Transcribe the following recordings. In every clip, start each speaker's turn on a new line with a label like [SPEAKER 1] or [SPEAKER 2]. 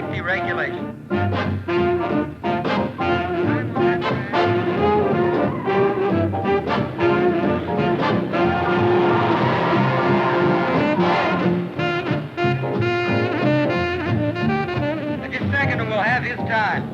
[SPEAKER 1] safety regulations. Just a second and we'll have his time.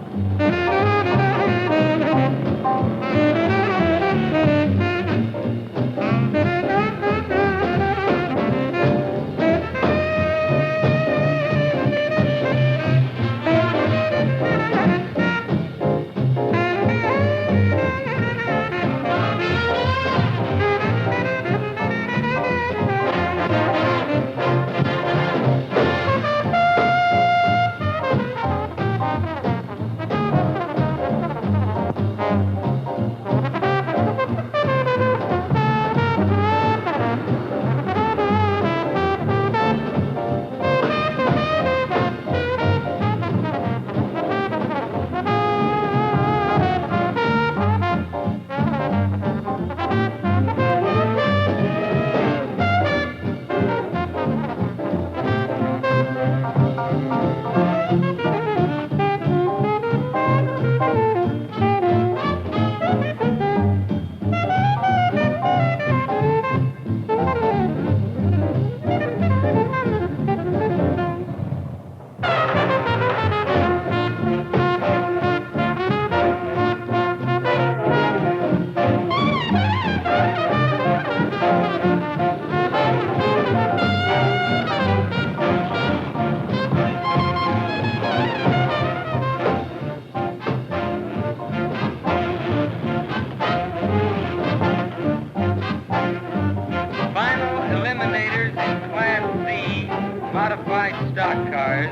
[SPEAKER 1] Modified stock cars,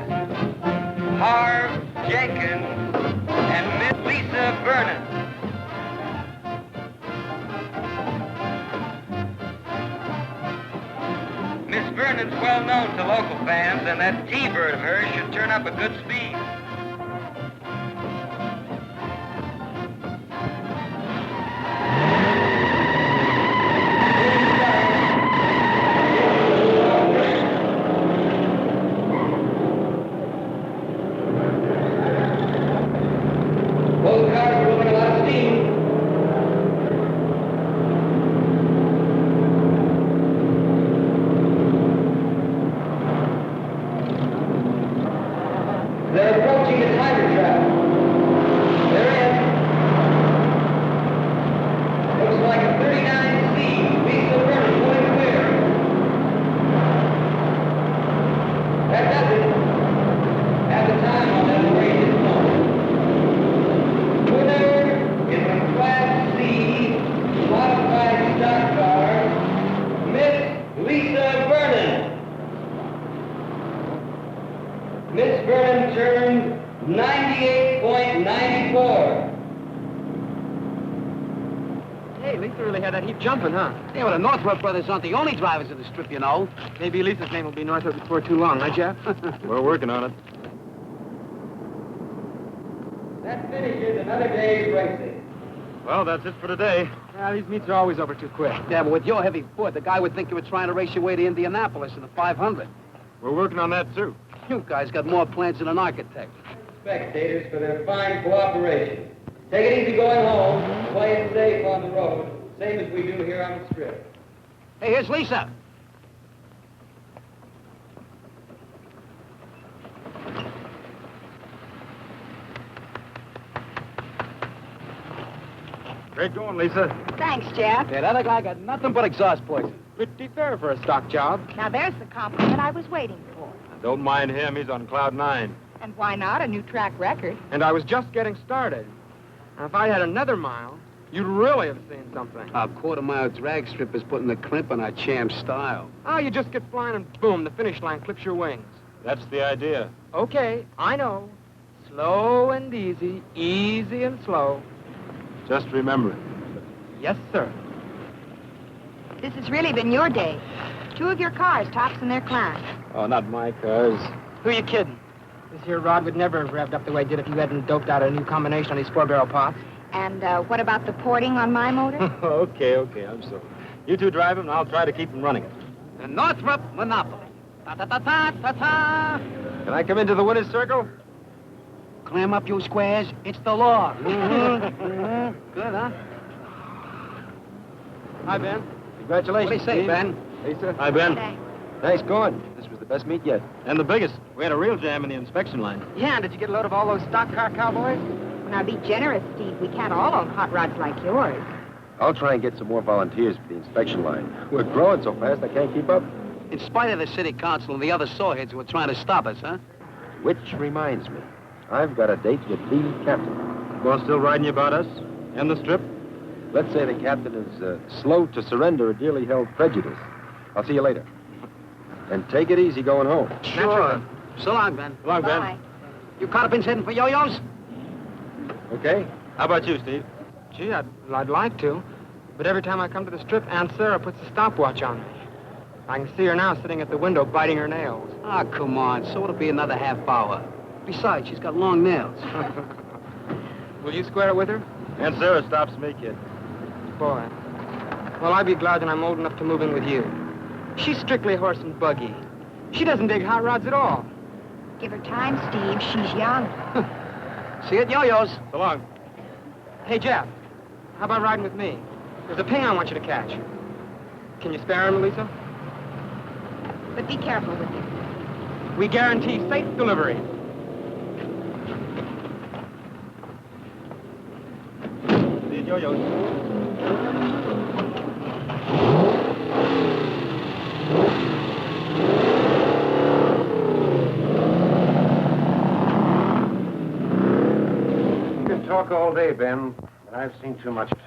[SPEAKER 1] Harv Jenkins and Miss Lisa Vernon. Miss Vernon's well known to local fans, and that T-Bird of hers should turn up a good speed. Both cars are moving a lot of steam. They're approaching the tiger trap. They're in. Looks like a 39C. Lisa Vernon pulling clear. That does it. At the time on that race is known. Winner in the Class C modified stock car, Miss Lisa Vernon. Miss Vernon turned 98.94.
[SPEAKER 2] Hey, Lisa really had that heap jumping, huh?
[SPEAKER 3] Yeah, well, the Northrop brothers aren't the only drivers of the strip, you know.
[SPEAKER 2] Maybe Lisa's name will be Northrop before too long, huh, Jeff?
[SPEAKER 4] We're working on it.
[SPEAKER 1] That finishes another day's racing.
[SPEAKER 4] Well, that's it for today.
[SPEAKER 2] Well, these meets are always over too quick.
[SPEAKER 3] Yeah, but with your heavy foot, the guy would think you were trying to race your way to Indianapolis in the 500.
[SPEAKER 4] We're working on that, too.
[SPEAKER 3] You guys got more plans than an architect.
[SPEAKER 1] Spectators for their fine cooperation. Take it easy going home. Play it safe on the road, same as we do here on the strip.
[SPEAKER 3] Hey, here's Lisa.
[SPEAKER 4] Great going, Lisa.
[SPEAKER 5] Thanks, Jeff.
[SPEAKER 3] Yeah, that other guy got nothing but exhaust poison.
[SPEAKER 2] Pretty fair for a stock job.
[SPEAKER 5] Now, there's the compliment I was waiting for.
[SPEAKER 4] Don't mind him. He's on cloud 9.
[SPEAKER 5] And why not? A new track record.
[SPEAKER 2] And I was just getting started. Now, if I had another mile, you'd really have seen something.
[SPEAKER 3] Our quarter-mile drag strip is putting the crimp on our champ style.
[SPEAKER 2] Oh, you just get flying and boom, the finish line clips your wings.
[SPEAKER 4] That's the idea.
[SPEAKER 2] Okay, I know. Slow and easy, easy and slow.
[SPEAKER 4] Just remember it.
[SPEAKER 2] Yes, sir.
[SPEAKER 5] This has really been your day. 2 of your cars tops in their class.
[SPEAKER 4] Oh, not my cars.
[SPEAKER 2] Who you kidding? This here rod would never have revved up the way it did if you hadn't doped out a new combination on these 4-barrel pots.
[SPEAKER 5] And what about the porting on my motor?
[SPEAKER 4] okay, I'm sorry. You two drive him, and I'll try to keep him running it.
[SPEAKER 3] The Northrop Monopoly. Ta-ta-ta-ta-ta-ta.
[SPEAKER 4] Can I come into the winner's circle?
[SPEAKER 3] Clam up, you squares. It's the law. Good, huh?
[SPEAKER 2] Hi, Ben.
[SPEAKER 4] Congratulations,
[SPEAKER 3] What do you say,
[SPEAKER 4] Steve.
[SPEAKER 3] Ben?
[SPEAKER 4] Hey, sir. Hi, Ben.
[SPEAKER 5] Thanks.
[SPEAKER 4] Nice going. This was the best meet yet. And the biggest. We had a real jam in the inspection line.
[SPEAKER 2] Yeah, and did you get a load of all those stock car cowboys?
[SPEAKER 5] Now, be generous, Steve. We can't all own hot rods like yours.
[SPEAKER 6] I'll try and get some more volunteers for the inspection line. We're growing so fast I can't keep up.
[SPEAKER 3] In spite of the city council and the other sawheads who are trying to stop us, huh?
[SPEAKER 6] Which reminds me, I've got a date with the captain.
[SPEAKER 4] Well, still riding you about us? And the strip?
[SPEAKER 6] Let's say the captain is slow to surrender a dearly held prejudice. I'll see you later. And take it easy going home.
[SPEAKER 3] Sure. So long, Ben.
[SPEAKER 4] Come on, Ben.
[SPEAKER 5] Bye.
[SPEAKER 3] You caught-up heading for yo-yos?
[SPEAKER 6] Okay?
[SPEAKER 4] How about you, Steve?
[SPEAKER 2] Gee, I'd like to. But every time I come to the strip, Aunt Sarah puts a stopwatch on me. I can see her now sitting at the window biting her nails.
[SPEAKER 3] Ah, come on. So it'll be another half hour. Besides, she's got long nails.
[SPEAKER 2] Will you square it with her?
[SPEAKER 4] Aunt Sarah stops me, kid.
[SPEAKER 2] Boy. Well, I'd be glad when I'm old enough to move in with you. She's strictly horse and buggy. She doesn't dig hot rods at all.
[SPEAKER 5] Give her time, Steve. She's young.
[SPEAKER 3] See you at yo-yos.
[SPEAKER 4] So long.
[SPEAKER 2] Hey, Jeff, how about riding with me? There's a ping I want you to catch. Can you spare him, Lisa?
[SPEAKER 5] But be careful with him.
[SPEAKER 2] We guarantee safe delivery.
[SPEAKER 4] See you at yo-yos.
[SPEAKER 7] You can talk all day, Ben, but I've seen too much of it.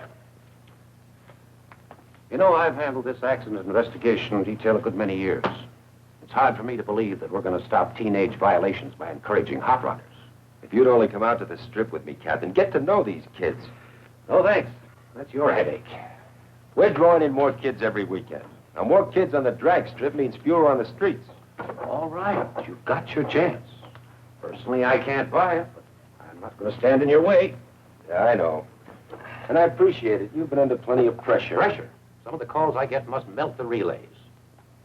[SPEAKER 7] You know, I've handled this accident investigation detail a good many years. It's hard for me to believe that we're going to stop teenage violations by encouraging hot rodders.
[SPEAKER 6] If you'd only come out to the strip with me, Captain, get to know these kids.
[SPEAKER 7] No, thanks. That's your headache.
[SPEAKER 6] We're drawing in more kids every weekend. Now, more kids on the drag strip means fewer on the streets.
[SPEAKER 7] All right, you've got your chance. Personally, I can't buy it, but I'm not going to stand in your way.
[SPEAKER 6] Yeah, I know. And I appreciate it. You've been under plenty of pressure.
[SPEAKER 7] Pressure? Some of the calls I get must melt the relays.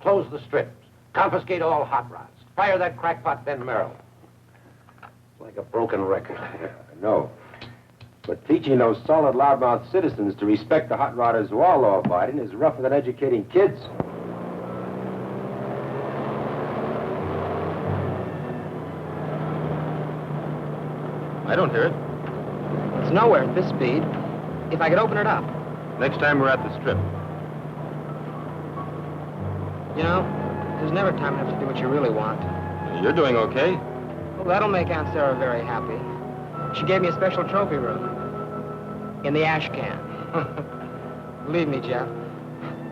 [SPEAKER 7] Close the strips. Confiscate all hot rods. Fire that crackpot Ben Merrill. It's like a broken record.
[SPEAKER 6] Yeah, I know. But teaching those solid loudmouth citizens to respect the hot rodders who are law-abiding is rougher than educating kids.
[SPEAKER 4] I don't hear it.
[SPEAKER 2] It's nowhere at this speed. If I could open it up.
[SPEAKER 4] Next time we're at the strip.
[SPEAKER 2] You know, there's never time enough to do what you really want.
[SPEAKER 4] You're doing okay.
[SPEAKER 2] Well, that'll make Aunt Sarah very happy. She gave me a special trophy room. In the ash can. Believe me, Jeff.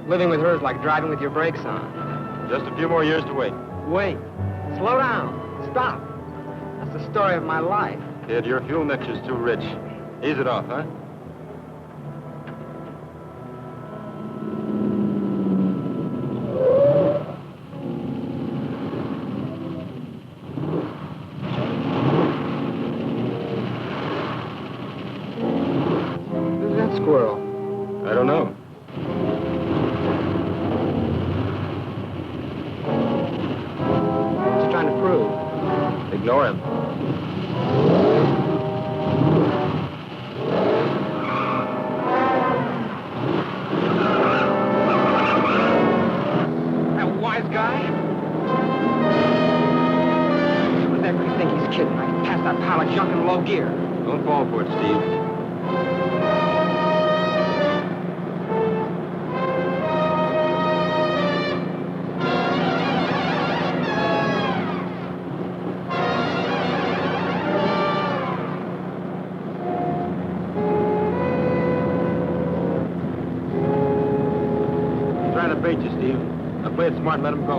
[SPEAKER 2] Living with her is like driving with your brakes on.
[SPEAKER 4] Just a few more years to wait.
[SPEAKER 2] Wait. Slow down. Stop. That's the story of my life.
[SPEAKER 4] Kid, your fuel mixture's too rich. Ease it off, huh?
[SPEAKER 2] Who's that squirrel?
[SPEAKER 4] I don't know.
[SPEAKER 2] What's he trying to prove?
[SPEAKER 4] Ignore him.
[SPEAKER 2] That wise guy? Who's ever you think he's kidding? I can pass that pile of junk in low gear.
[SPEAKER 4] Don't fall for it, Steve. I'm trying to bait you, Steve. Now play it smart and let him go.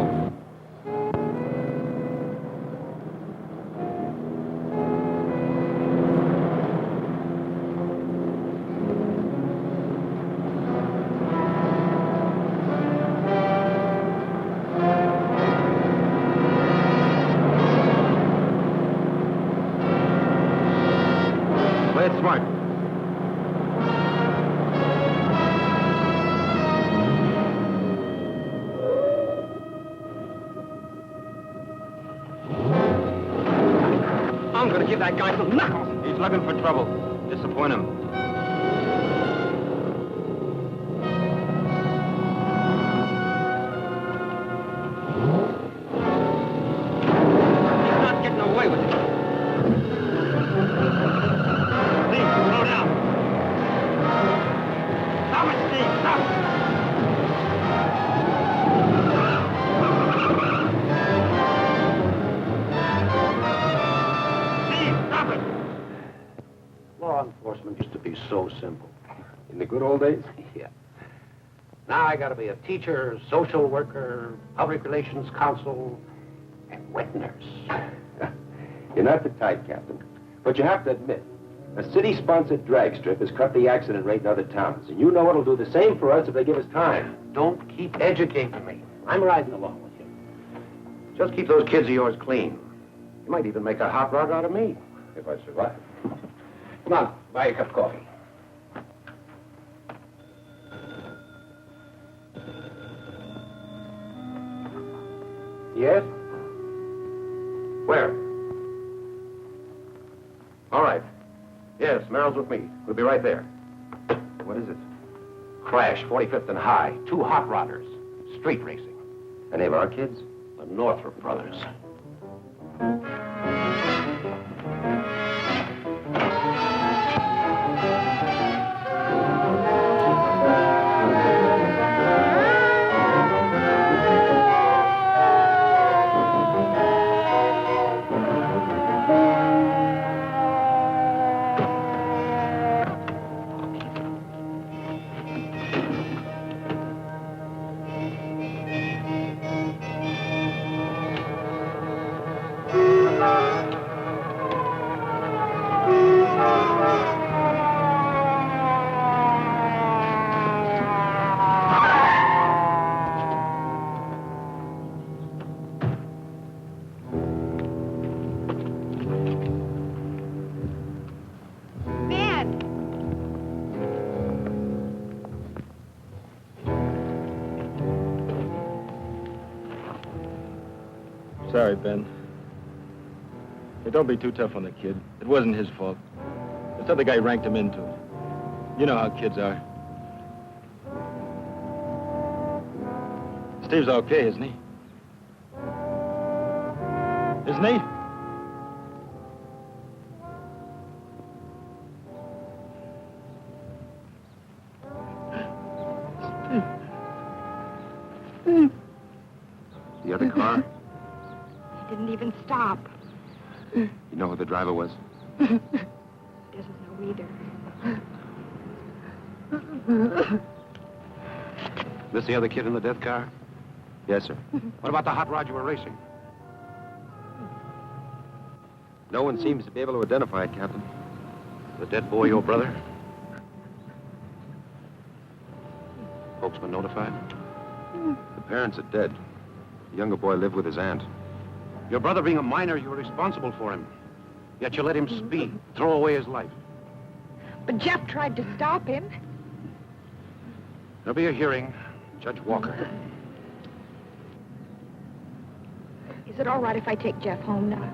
[SPEAKER 4] Play it smart.
[SPEAKER 2] I'm gonna give that guy some knuckles.
[SPEAKER 6] He's looking for trouble. Disappoint him.
[SPEAKER 2] He's not getting away with it. Steve, slow down. Stop it, Steve, stop it. Steve, stop it.
[SPEAKER 7] Law enforcement used to be so simple.
[SPEAKER 6] In the good old days?
[SPEAKER 7] Yeah. Now I gotta be a teacher, social worker, public relations counsel, and wet nurse.
[SPEAKER 6] You're not the type, Captain. But you have to admit, a city-sponsored drag strip has cut the accident rate in other towns. And you know it'll do the same for us if they give us time.
[SPEAKER 7] Don't keep educating me. I'm riding along with you. Just keep those kids of yours clean. You might even make a hot rod out of me, if I survive. Come on, buy a cup of coffee. Yes? Where? All right. Yes, Merrill's with me. We'll be right there.
[SPEAKER 6] What is it?
[SPEAKER 7] Crash, 45th and High. 2 hot rodders. Street racing.
[SPEAKER 6] Any of our kids?
[SPEAKER 7] The Northrop brothers.
[SPEAKER 5] Ben!
[SPEAKER 4] Sorry, Ben. Hey, don't be too tough on the kid. It wasn't his fault. This other guy ranked him into it. You know how kids are. Steve's okay, isn't he? Isn't he?
[SPEAKER 6] The other car?
[SPEAKER 5] He didn't even stop.
[SPEAKER 6] You know who the driver was?
[SPEAKER 5] Doesn't know either.
[SPEAKER 7] This the other kid in the death car?
[SPEAKER 6] Yes, sir.
[SPEAKER 7] What about the hot rod you were racing?
[SPEAKER 6] No one seems to be able to identify it, Captain.
[SPEAKER 7] The dead boy your brother? Folks been notified?
[SPEAKER 6] The parents are dead. The younger boy lived with his aunt.
[SPEAKER 7] Your brother being a minor, you were responsible for him. Yet you let him speed, throw away his life.
[SPEAKER 5] But Jeff tried to stop him.
[SPEAKER 7] There'll be a hearing. Judge Walker.
[SPEAKER 5] Is it all right if I take Jeff home now?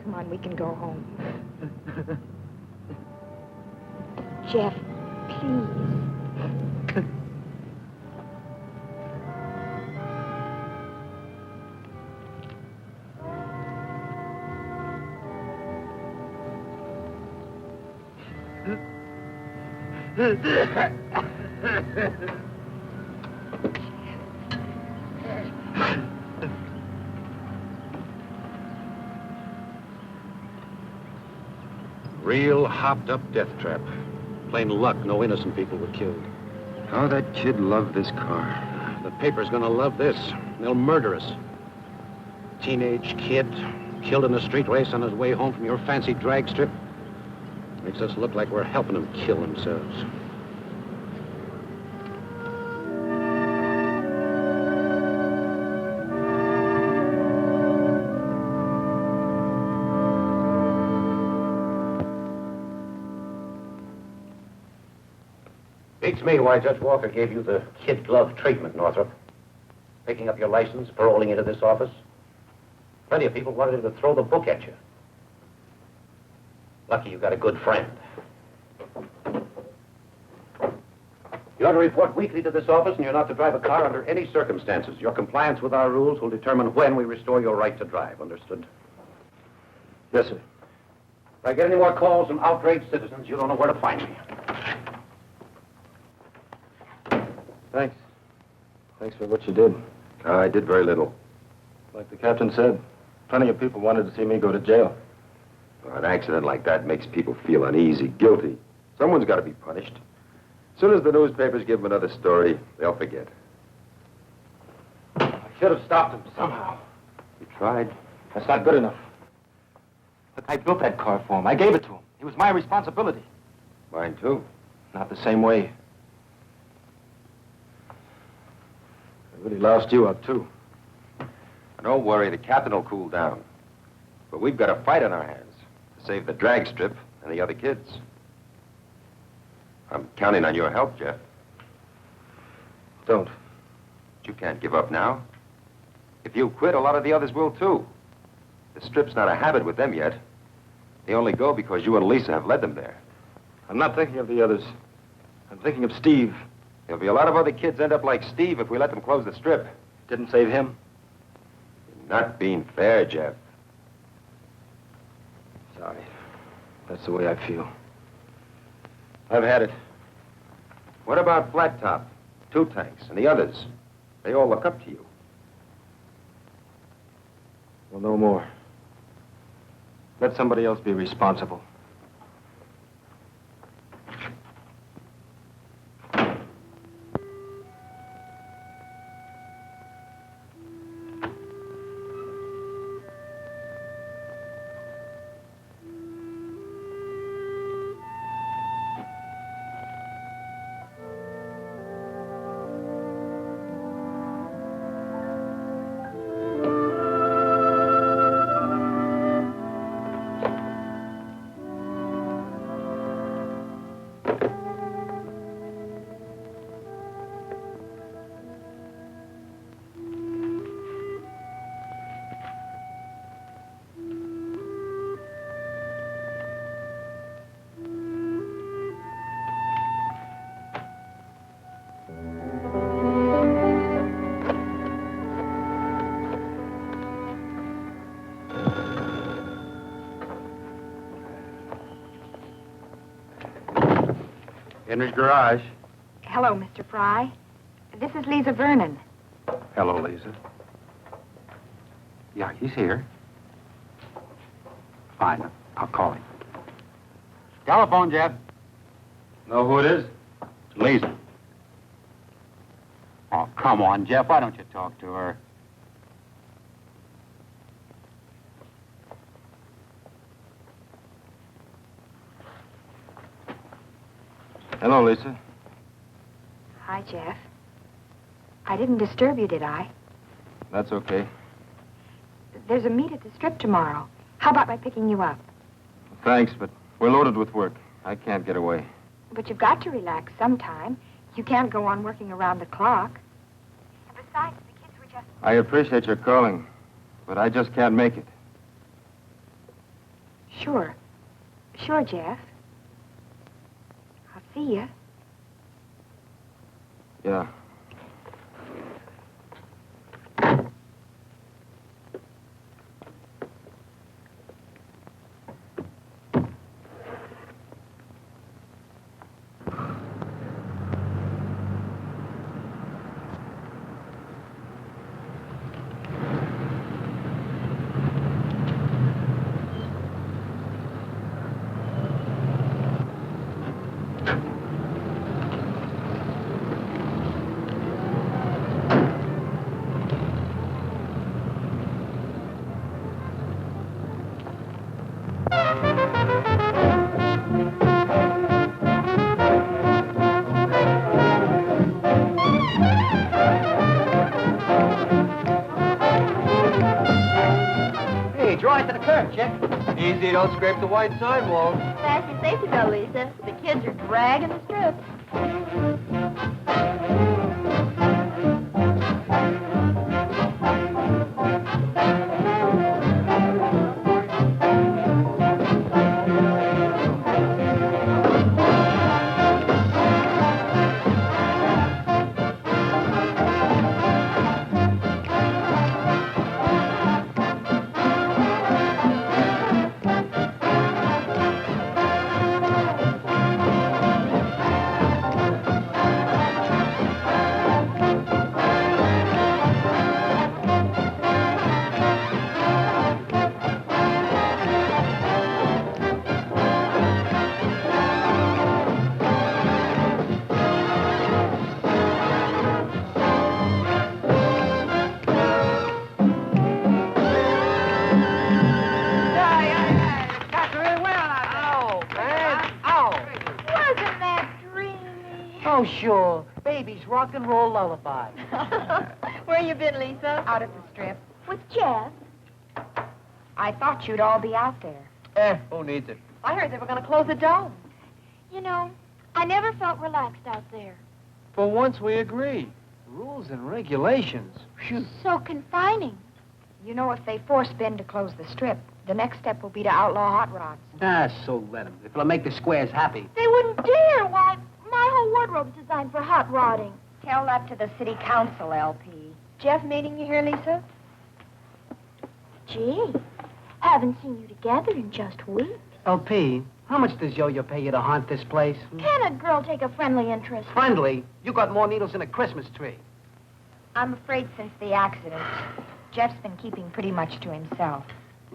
[SPEAKER 5] Come on, we can go home. Jeff, please.
[SPEAKER 7] Real hopped-up death trap. Plain luck, no innocent people were killed.
[SPEAKER 6] How that kid loved this car.
[SPEAKER 7] The paper's gonna love this. They'll murder us. Teenage kid, killed in a street race on his way home from your fancy drag strip. Makes us look like we're helping them kill themselves. Beats me why Judge Walker gave you the kid glove treatment, Northrop. picking up your license, paroling into this office. Plenty of people wanted him to throw the book at you. Lucky you got a good friend. You are to report weekly to this office, and you're not to drive a car under any circumstances. Your compliance with our rules will determine when we restore your right to drive. Understood?
[SPEAKER 4] Yes, sir.
[SPEAKER 7] If I get any more calls from outraged citizens, you don't know where to find me.
[SPEAKER 4] Thanks. Thanks for what you did.
[SPEAKER 6] I did very little.
[SPEAKER 4] Like the captain said, plenty of people wanted to see me go to jail.
[SPEAKER 6] An accident like that makes people feel uneasy, guilty. Someone's got to be punished. As soon as the newspapers give them another story, they'll forget.
[SPEAKER 4] I should have stopped him somehow.
[SPEAKER 6] You tried?
[SPEAKER 4] That's not good enough. Look, I built that car for him. I gave it to him. It was my responsibility.
[SPEAKER 6] Mine, too.
[SPEAKER 4] Not the same way. I really loused you up, too.
[SPEAKER 6] Don't worry, the captain will cool down. But we've got a fight on our hands to save the drag strip and the other kids. I'm counting on your help, Jeff.
[SPEAKER 4] Don't.
[SPEAKER 6] But you can't give up now. If you quit, a lot of the others will, too. The strip's not a habit with them yet. They only go because you and Lisa have led them there.
[SPEAKER 4] I'm not thinking of the others. I'm thinking of Steve.
[SPEAKER 6] There'll be a lot of other kids end up like Steve if we let them close the strip.
[SPEAKER 4] Didn't save him.
[SPEAKER 6] You're not being fair, Jeff.
[SPEAKER 4] Sorry. That's the way I feel. I've had it.
[SPEAKER 6] What about Flat Top, Two Tanks, and the others? They all look up to you.
[SPEAKER 4] Well, no more. Let somebody else be responsible.
[SPEAKER 3] Henry's garage.
[SPEAKER 5] Hello, Mr. Fry. This is Lisa Vernon.
[SPEAKER 3] Hello, Lisa. Yeah, he's here. Fine, I'll call him. Telephone, Jeff.
[SPEAKER 4] Know who it is?
[SPEAKER 3] It's Lisa. Oh, come on, Jeff. Why don't you talk to her?
[SPEAKER 4] Hello, Lisa.
[SPEAKER 5] Hi, Jeff. I didn't disturb you, did I?
[SPEAKER 4] That's okay.
[SPEAKER 5] There's a meet at the strip tomorrow. How about my picking you up?
[SPEAKER 4] Thanks, but we're loaded with work. I can't get away.
[SPEAKER 5] But you've got to relax sometime. You can't go on working around the clock. And besides, the kids were just...
[SPEAKER 4] I appreciate your calling, but I just can't make it.
[SPEAKER 5] Sure. Sure, Jeff. I'll see you.
[SPEAKER 4] Yeah.
[SPEAKER 2] Draw it to the curb, Chick.
[SPEAKER 1] Easy, don't scrape the white sidewalk.
[SPEAKER 8] Fasten your safety belt, Lisa. The kids are dragging the strip.
[SPEAKER 3] sure. Baby's rock and roll lullaby.
[SPEAKER 8] Where you been, Lisa?
[SPEAKER 5] Out at the strip.
[SPEAKER 8] With Jeff.
[SPEAKER 5] I thought you'd all be out there.
[SPEAKER 3] Who needs it?
[SPEAKER 8] I heard they were going to close the dome. You know, I never felt relaxed out there.
[SPEAKER 9] For once, we agree. Rules and regulations. Phew.
[SPEAKER 8] So confining.
[SPEAKER 5] You know, if they force Ben to close the strip, the next step will be to outlaw hot rods.
[SPEAKER 3] So let them. If it'll make the squares happy.
[SPEAKER 8] They wouldn't dare. Why, my whole wardrobe's designed for hot rodding.
[SPEAKER 5] Tell that to the city council, LP.
[SPEAKER 8] Jeff meeting you here, Lisa? Gee, haven't seen you together in just weeks.
[SPEAKER 3] LP, how much does Yo-Yo pay you to haunt this place?
[SPEAKER 8] Can a girl take a friendly interest?
[SPEAKER 3] Friendly? You got more needles than a Christmas tree.
[SPEAKER 5] I'm afraid since the accident, Jeff's been keeping pretty much to himself.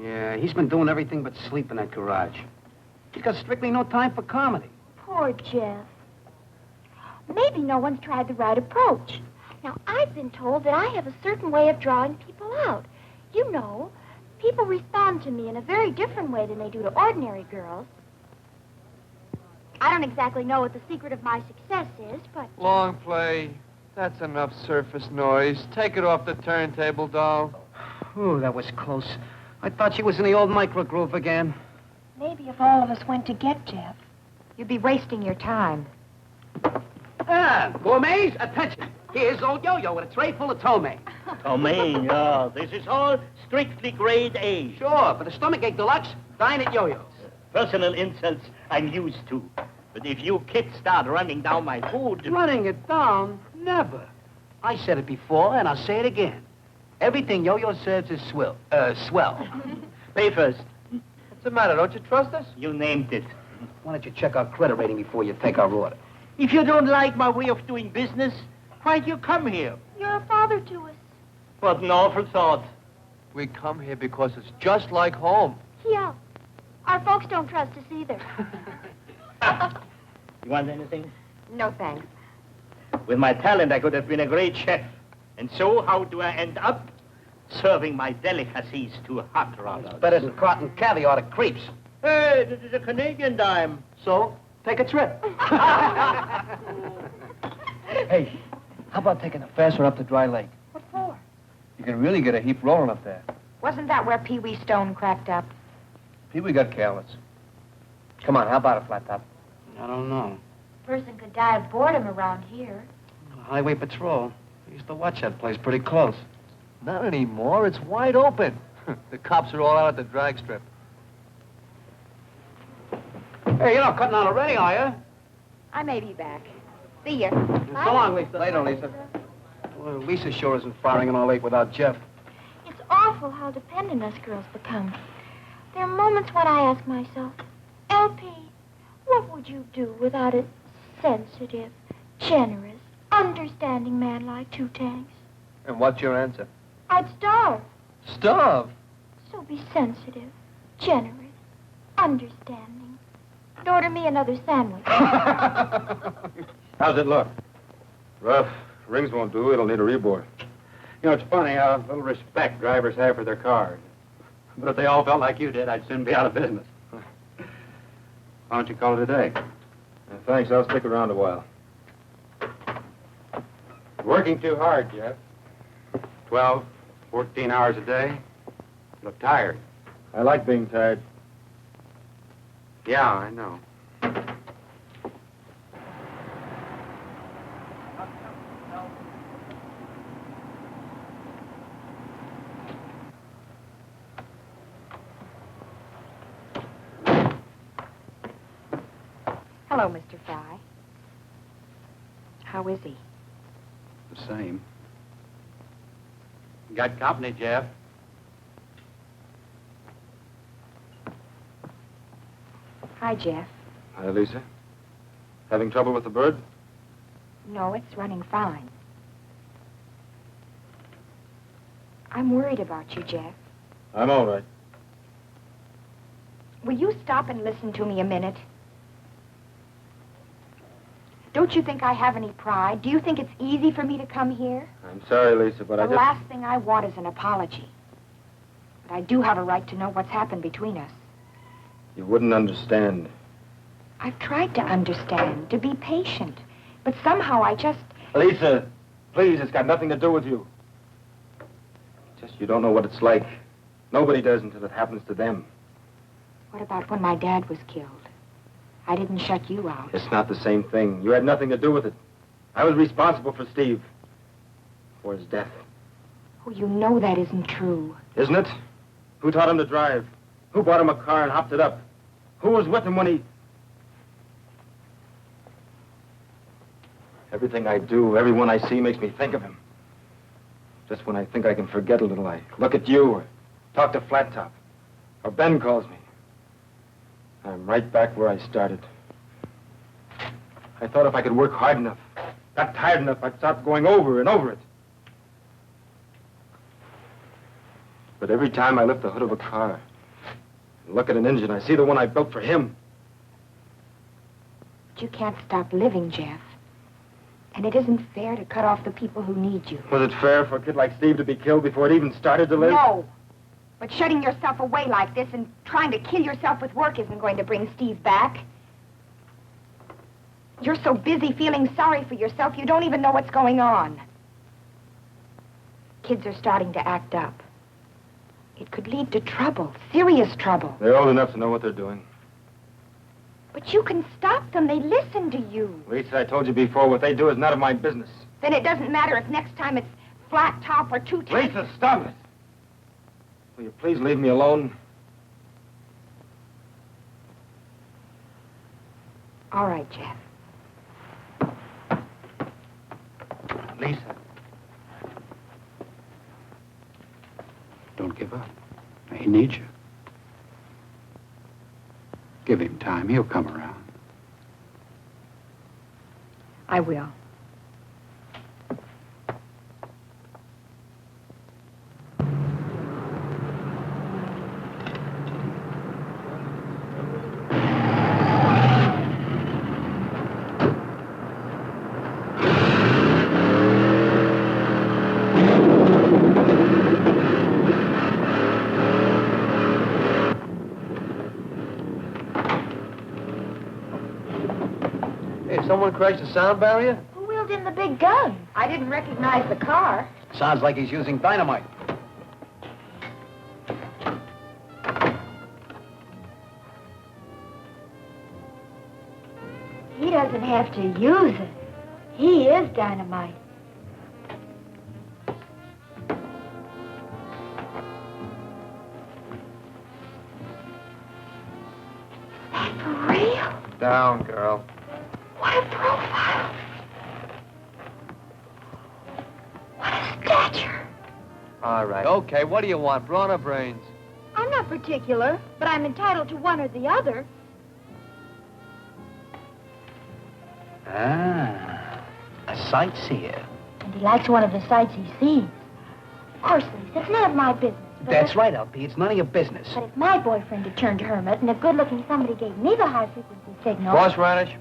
[SPEAKER 3] Yeah, he's been doing everything but sleep in that garage. He's got strictly no time for comedy.
[SPEAKER 8] Poor Jeff. Maybe no one's tried the right approach. Now, I've been told that I have a certain way of drawing people out. You know, people respond to me in a very different way than they do to ordinary girls. I don't exactly know what the secret of my success is, but...
[SPEAKER 9] Long play. That's enough surface noise. Take it off the turntable, doll.
[SPEAKER 3] Ooh, that was close. I thought she was in the old microgroove again.
[SPEAKER 5] Maybe if all of us went to get Jeff, you'd be wasting your time.
[SPEAKER 3] Gourmets, attention. Here's old Yo-Yo with a tray full of ptomaine.
[SPEAKER 10] Ptomaine, yeah. This is all strictly grade A.
[SPEAKER 3] Sure, for the stomachache deluxe, dine at Yo-Yo's.
[SPEAKER 10] Personal insults I'm used to. But if you kids start running down my food...
[SPEAKER 3] Running it down? Never. I said it before, and I'll say it again. Everything Yo-Yo serves is swell.
[SPEAKER 10] Pay first.
[SPEAKER 9] What's the matter? Don't you trust us?
[SPEAKER 10] You named it.
[SPEAKER 3] Why don't you check our credit rating before you take our order?
[SPEAKER 10] If you don't like my way of doing business, why'd you come here?
[SPEAKER 8] You're a father to us.
[SPEAKER 10] What an awful thought.
[SPEAKER 9] We come here because it's just like home.
[SPEAKER 8] Yeah. Our folks don't trust us either.
[SPEAKER 10] You want anything?
[SPEAKER 5] No, thanks.
[SPEAKER 10] With my talent, I could have been a great chef. And so, how do I end up? Serving my delicacies to hot rodders.
[SPEAKER 3] Better than cotton caviar to creeps.
[SPEAKER 10] Hey, this is a Canadian dime.
[SPEAKER 3] So, take a trip.
[SPEAKER 11] Hey, how about taking a fast one up to Dry Lake?
[SPEAKER 5] What for?
[SPEAKER 11] You can really get a heap rolling up there.
[SPEAKER 5] Wasn't that where Pee Wee Stone cracked up?
[SPEAKER 11] Pee-wee got careless. Come on, how about a flat top?
[SPEAKER 3] I don't know.
[SPEAKER 8] Person could die of boredom around here.
[SPEAKER 3] Highway Patrol. I used to watch that place pretty close.
[SPEAKER 9] Not anymore. It's wide open. The cops are all out at the drag strip.
[SPEAKER 3] Hey, you're not cutting out already, are you?
[SPEAKER 5] I may be back. See ya.
[SPEAKER 3] So long, Lisa. Later, Lisa. Well, Lisa sure isn't firing in all eight without Jeff.
[SPEAKER 8] It's awful how dependent us girls become. There are moments when I ask myself, LP, what would you do without a sensitive, generous, understanding man like Two Tanks?
[SPEAKER 11] And what's your answer?
[SPEAKER 8] I'd starve.
[SPEAKER 11] Starve?
[SPEAKER 8] So be sensitive, generous, understanding. And order me another sandwich.
[SPEAKER 4] How's it look? Rough. Rings won't do. It'll need a rebore.
[SPEAKER 7] You know, it's funny how little respect drivers have for their cars. But if they all felt like you did, I'd soon be out of business. Why don't you call it a day?
[SPEAKER 4] Thanks. I'll stick around a while.
[SPEAKER 7] Working too hard, Jeff. 12, 14 hours a day. You look tired.
[SPEAKER 4] I like being tired.
[SPEAKER 7] Yeah, I know.
[SPEAKER 5] Hello, Mr. Fry. How is he?
[SPEAKER 7] The same. Got company, Jeff.
[SPEAKER 5] Hi, Jeff.
[SPEAKER 4] Hi, Lisa. Having trouble with the bird?
[SPEAKER 5] No, it's running fine. I'm worried about you, Jeff.
[SPEAKER 4] I'm all right.
[SPEAKER 5] Will you stop and listen to me a minute? Don't you think I have any pride? Do you think it's easy for me to come here?
[SPEAKER 4] I'm sorry, Lisa, but
[SPEAKER 5] The
[SPEAKER 4] I just...
[SPEAKER 5] last thing I want is an apology. But I do have a right to know what's happened between us.
[SPEAKER 4] You wouldn't understand.
[SPEAKER 5] I've tried to understand, to be patient. But somehow I just...
[SPEAKER 4] Lisa, please, it's got nothing to do with you. Just you don't know what it's like. Nobody does until it happens to them.
[SPEAKER 5] What about when my dad was killed? I didn't shut you out.
[SPEAKER 4] It's not the same thing. You had nothing to do with it. I was responsible for Steve. For his death.
[SPEAKER 5] Oh, you know that isn't true.
[SPEAKER 4] Isn't it? Who taught him to drive? Who bought him a car and hopped it up? Who was with him when he... Everything I do, everyone I see makes me think of him. Just when I think I can forget a little, I look at you or talk to Flat Top. Or Ben calls me. I'm right back where I started. I thought if I could work hard enough, got tired enough, I'd stop going over and over it. But every time I lift the hood of a car and look at an engine, I see the one I built for him.
[SPEAKER 5] But you can't stop living, Jeff. And it isn't fair to cut off the people who need you.
[SPEAKER 4] Was it fair for a kid like Steve to be killed before it even started to live?
[SPEAKER 5] No. But shutting yourself away like this and trying to kill yourself with work isn't going to bring Steve back. You're so busy feeling sorry for yourself, you don't even know what's going on. Kids are starting to act up. It could lead to trouble, serious trouble.
[SPEAKER 4] They're old enough to know what they're doing.
[SPEAKER 5] But you can stop them. They listen to you.
[SPEAKER 4] Lisa, I told you before, what they do is none of my business.
[SPEAKER 5] Then it doesn't matter if next time it's Flat Top or Two Top.
[SPEAKER 4] Lisa, stop it. Will you please leave me alone?
[SPEAKER 5] All right, Jeff.
[SPEAKER 3] Lisa. Don't give up. He needs you. Give him time. He'll come around.
[SPEAKER 5] I will.
[SPEAKER 9] Someone crashed the sound barrier?
[SPEAKER 8] Who wheeled in the big gun?
[SPEAKER 5] I didn't recognize the car.
[SPEAKER 3] Sounds like he's using dynamite.
[SPEAKER 8] He doesn't have to use it. He is dynamite. That for real?
[SPEAKER 9] Down, girl.
[SPEAKER 8] What a profile. What a stature.
[SPEAKER 9] All right. Okay, what do you want, brawn or brains?
[SPEAKER 8] I'm not particular, but I'm entitled to one or the other.
[SPEAKER 3] Ah, a sightseer.
[SPEAKER 8] And he likes one of the sights he sees. Of course, Lisa, it's none of my business. But
[SPEAKER 3] That's right, LP. It's none of your business.
[SPEAKER 8] But if my boyfriend had turned hermit and a good-looking somebody gave me the high-frequency signal...
[SPEAKER 9] Horseradish?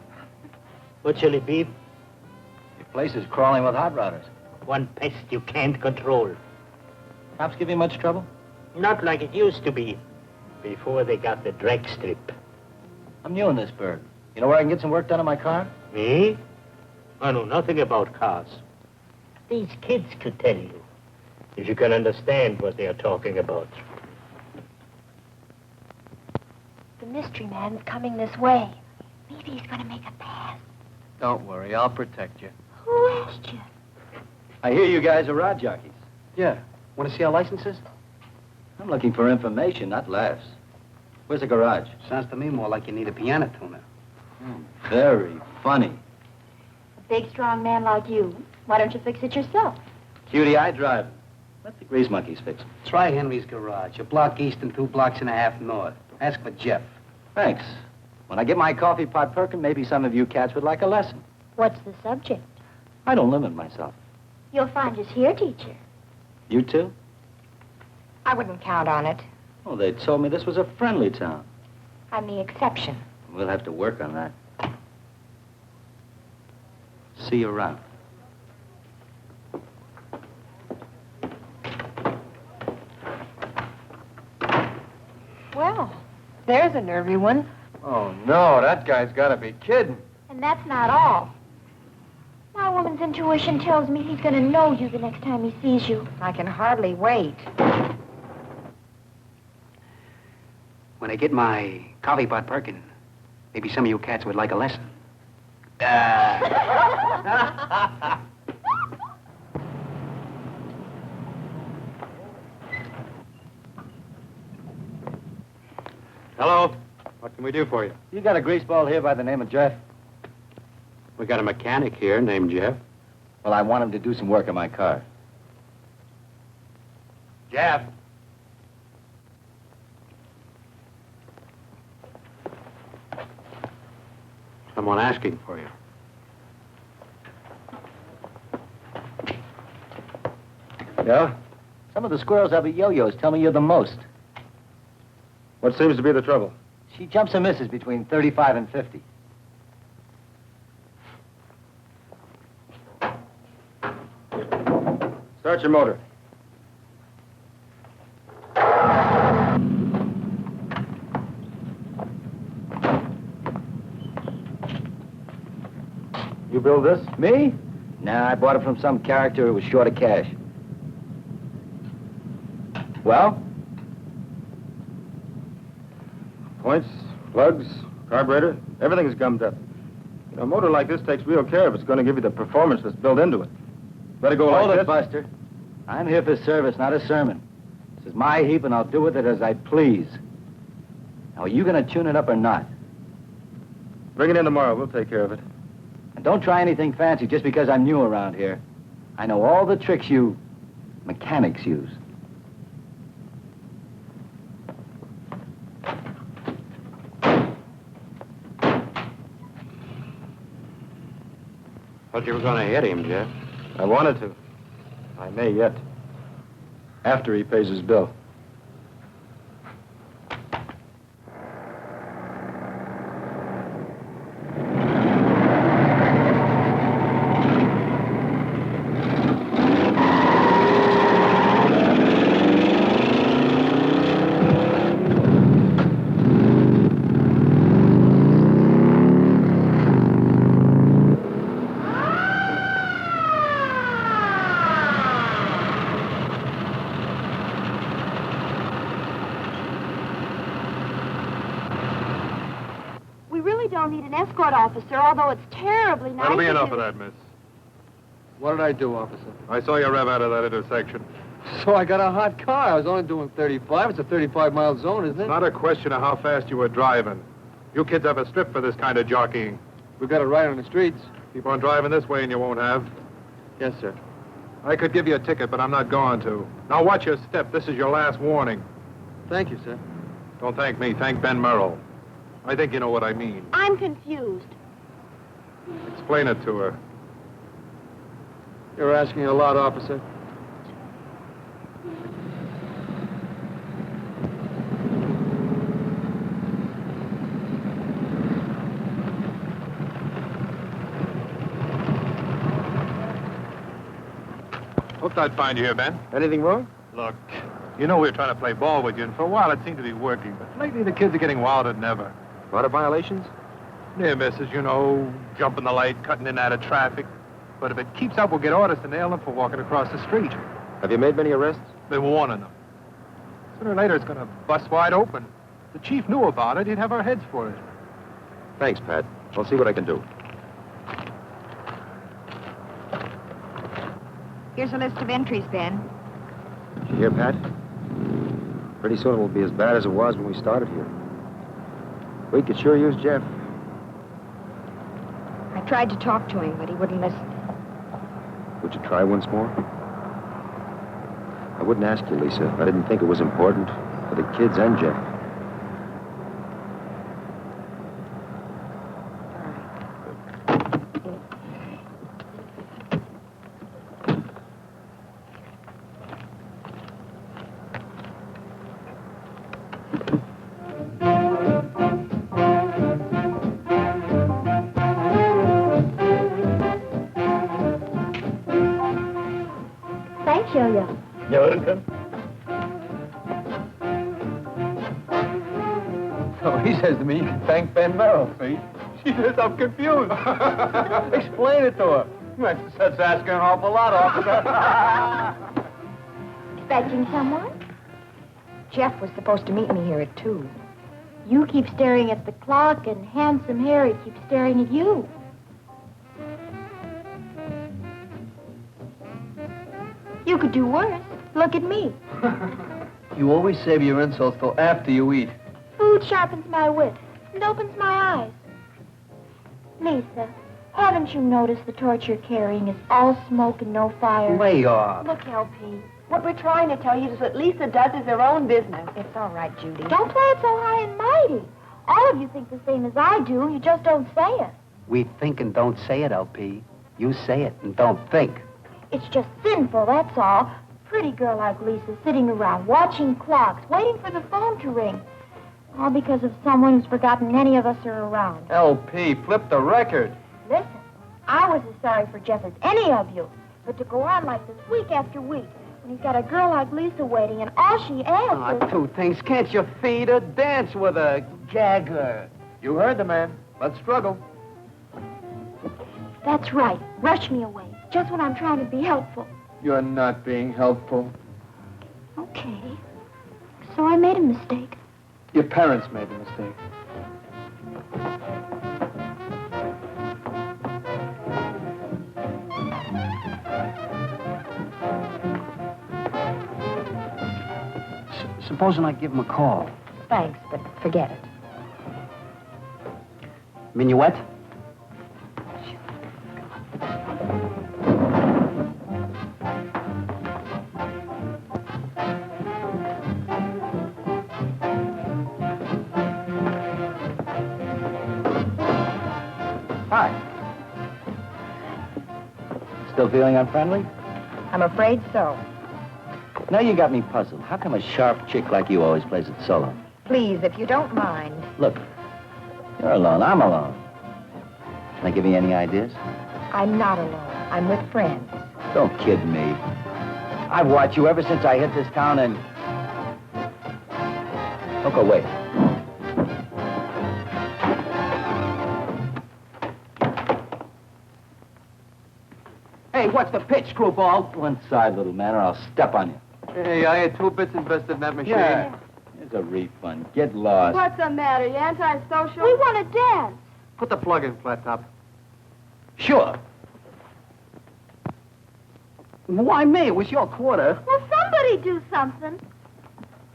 [SPEAKER 10] What shall it be?
[SPEAKER 11] Your place is crawling with hot rodders.
[SPEAKER 10] One pest you can't control.
[SPEAKER 11] Cops give you much trouble?
[SPEAKER 10] Not like it used to be, before they got the drag strip.
[SPEAKER 11] I'm new in this burg. You know where I can get some work done on my car?
[SPEAKER 10] Me? I know nothing about cars. These kids could tell you, if you can understand what they are talking about.
[SPEAKER 8] The mystery man's coming this way. Maybe he's going to make a pass.
[SPEAKER 9] Don't worry, I'll protect you.
[SPEAKER 8] Who asked you?
[SPEAKER 11] I hear you guys are rod jockeys.
[SPEAKER 3] Yeah. Want to see our licenses?
[SPEAKER 11] I'm looking for information, not laughs. Where's the garage?
[SPEAKER 3] Sounds to me more like you need a piano tuner.
[SPEAKER 11] Very funny.
[SPEAKER 8] A big, strong man like you. Why don't you fix it yourself?
[SPEAKER 11] Cutie, I drive. Let the grease monkeys fix it.
[SPEAKER 3] Try Henry's garage, a block east and 2 blocks and a half north. Ask for Jeff.
[SPEAKER 11] Thanks. When I get my coffee pot perking, maybe some of you cats would like a lesson.
[SPEAKER 8] What's the subject?
[SPEAKER 11] I don't limit myself.
[SPEAKER 8] You'll find us here, teacher.
[SPEAKER 11] You too?
[SPEAKER 5] I wouldn't count on it.
[SPEAKER 11] Oh, they told me this was a friendly town.
[SPEAKER 5] I'm the exception.
[SPEAKER 11] We'll have to work on that. See you around.
[SPEAKER 5] Well, there's a nervy one.
[SPEAKER 9] Oh, no, that guy's got to be kidding.
[SPEAKER 8] And that's not all. woman's intuition tells me he's going to know you the next time he sees you.
[SPEAKER 5] I can hardly wait.
[SPEAKER 3] When I get my coffee pot perking, maybe some of you cats would like a lesson.
[SPEAKER 9] Hello. What can we do for you?
[SPEAKER 11] You got a greaseball here by the name of Jeff?
[SPEAKER 9] We got a mechanic here named Jeff.
[SPEAKER 11] Well, I want him to do some work on my car.
[SPEAKER 9] Jeff. Someone asking for you.
[SPEAKER 11] Yeah? Some of the squirrels have yo-yos tell me you're the most.
[SPEAKER 4] What seems to be the trouble?
[SPEAKER 11] She jumps and misses between 35 and 50.
[SPEAKER 4] Start your motor. You build this?
[SPEAKER 11] Me? Nah, I bought it from some character who was short of cash. Well?
[SPEAKER 4] Points, plugs, carburetor, everything's gummed up. You know, a motor like this takes real care if it's going to give you the performance that's built into it. Better go
[SPEAKER 11] Hold
[SPEAKER 4] like
[SPEAKER 11] it,
[SPEAKER 4] this.
[SPEAKER 11] Buster. I'm here for service, not a sermon. This is my heap, and I'll do with it as I please. Now, are you going to tune it up or not?
[SPEAKER 4] Bring it in tomorrow. We'll take care of it.
[SPEAKER 11] And don't try anything fancy just because I'm new around here. I know all the tricks you mechanics use.
[SPEAKER 9] Thought you were going to hit him, Jeff.
[SPEAKER 4] I wanted to. I may yet. After he pays his bill.
[SPEAKER 8] Escort officer, although it's terribly nice.
[SPEAKER 12] That'll be enough of that, miss.
[SPEAKER 9] What did I do, officer?
[SPEAKER 12] I saw you rev out of that intersection.
[SPEAKER 9] So I got a hot car. I was only doing 35. It's a 35-mile zone, isn't it?
[SPEAKER 12] Not a question of how fast you were driving. You kids have a strip for this kind of jockeying.
[SPEAKER 9] We got it right on the streets.
[SPEAKER 12] Keep on driving this way and you won't have.
[SPEAKER 9] Yes, sir.
[SPEAKER 12] I could give you a ticket, but I'm not going to. Now watch your step. This is your last warning.
[SPEAKER 9] Thank you, sir.
[SPEAKER 12] Don't thank me. Thank Ben Merrill. I think you know what I mean.
[SPEAKER 8] I'm confused.
[SPEAKER 12] Explain it to her.
[SPEAKER 9] You're asking a lot, officer.
[SPEAKER 12] Hoped I'd find you here, Ben.
[SPEAKER 4] Anything wrong?
[SPEAKER 12] Look, you know we were trying to play ball with you, and for a while it seemed to be working, but lately the kids are getting wilder than ever.
[SPEAKER 6] A lot of violations?
[SPEAKER 12] Near misses, you know, jumping the light, cutting in and out of traffic. But if it keeps up, we'll get orders to nail them for walking across the street.
[SPEAKER 6] Have you made many arrests?
[SPEAKER 12] Been warning them. Sooner or later, it's going to bust wide open. The chief knew about it. He'd have our heads for it.
[SPEAKER 6] Thanks, Pat. I'll see what I can do.
[SPEAKER 5] Here's a list of entries, Ben.
[SPEAKER 6] Did you hear, Pat? Pretty soon it will be as bad as it was when we started here. We could sure use Jeff.
[SPEAKER 5] I tried to talk to him, but he wouldn't listen.
[SPEAKER 6] Would you try once more? I wouldn't ask you, Lisa, if I didn't think it was important for the kids and Jeff.
[SPEAKER 8] Thanks, Yo-Yo.
[SPEAKER 10] You're welcome.
[SPEAKER 9] So he says to me, you can thank Ben Merrill, see? She says, I'm confused. Explain it to her. That's asking an awful lot, officer.
[SPEAKER 8] Expecting someone?
[SPEAKER 5] Jeff was supposed to meet me here at 2.
[SPEAKER 8] You keep staring at the clock, and Handsome Harry keeps staring at you. You could do worse. Look at me.
[SPEAKER 9] You always save your insults till after you eat.
[SPEAKER 8] Food sharpens my wit and opens my eyes. Lisa, haven't you noticed the torch you're carrying is all smoke and no fire?
[SPEAKER 3] Lay off.
[SPEAKER 8] Look, LP.
[SPEAKER 5] What we're trying to tell you is what Lisa does is her own business. It's all right, Judy.
[SPEAKER 8] Don't play it so high and mighty. All of you think the same as I do. You just don't say it.
[SPEAKER 3] We think and don't say it, LP. You say it and don't think.
[SPEAKER 8] It's just sinful, that's all. Pretty girl like Lisa sitting around watching clocks, waiting for the phone to ring. All because of someone who's forgotten any of us are around.
[SPEAKER 9] LP, flip the record.
[SPEAKER 8] Listen, I was as sorry for Jeff as any of you. But to go on like this week after week, when he's got a girl like Lisa waiting and all she asks is...
[SPEAKER 3] Two things. Can't you feed her? Dance with her. Gag her.
[SPEAKER 9] You heard the man. Let's struggle.
[SPEAKER 8] That's right. Rush me away. Just when I'm trying to be helpful.
[SPEAKER 9] You're not being helpful.
[SPEAKER 8] Okay. So I made a mistake.
[SPEAKER 9] Your parents made the mistake.
[SPEAKER 3] Supposing I give him a call.
[SPEAKER 5] Thanks, but forget it.
[SPEAKER 3] Minuet?
[SPEAKER 11] Hi. Still feeling unfriendly?
[SPEAKER 5] I'm afraid so.
[SPEAKER 11] Now you got me puzzled. How come a sharp chick like you always plays it solo?
[SPEAKER 5] Please, if you don't mind.
[SPEAKER 11] Look, you're alone. I'm alone. Can I give you any ideas?
[SPEAKER 5] I'm not alone. I'm with friends.
[SPEAKER 11] Don't kid me. I've watched you ever since I hit this town and... Don't go away.
[SPEAKER 3] Hey, what's the pitch, screwball?
[SPEAKER 11] One side, little man, or I'll step on you.
[SPEAKER 9] Hey, I had 2 bits invested in that machine.
[SPEAKER 3] Yeah.
[SPEAKER 11] Here's a refund. Get lost.
[SPEAKER 5] What's the matter? You antisocial?
[SPEAKER 8] We want to dance.
[SPEAKER 9] Put the plug in, Flat Top.
[SPEAKER 3] Sure. Why me? It was your quarter.
[SPEAKER 8] Well, somebody do something.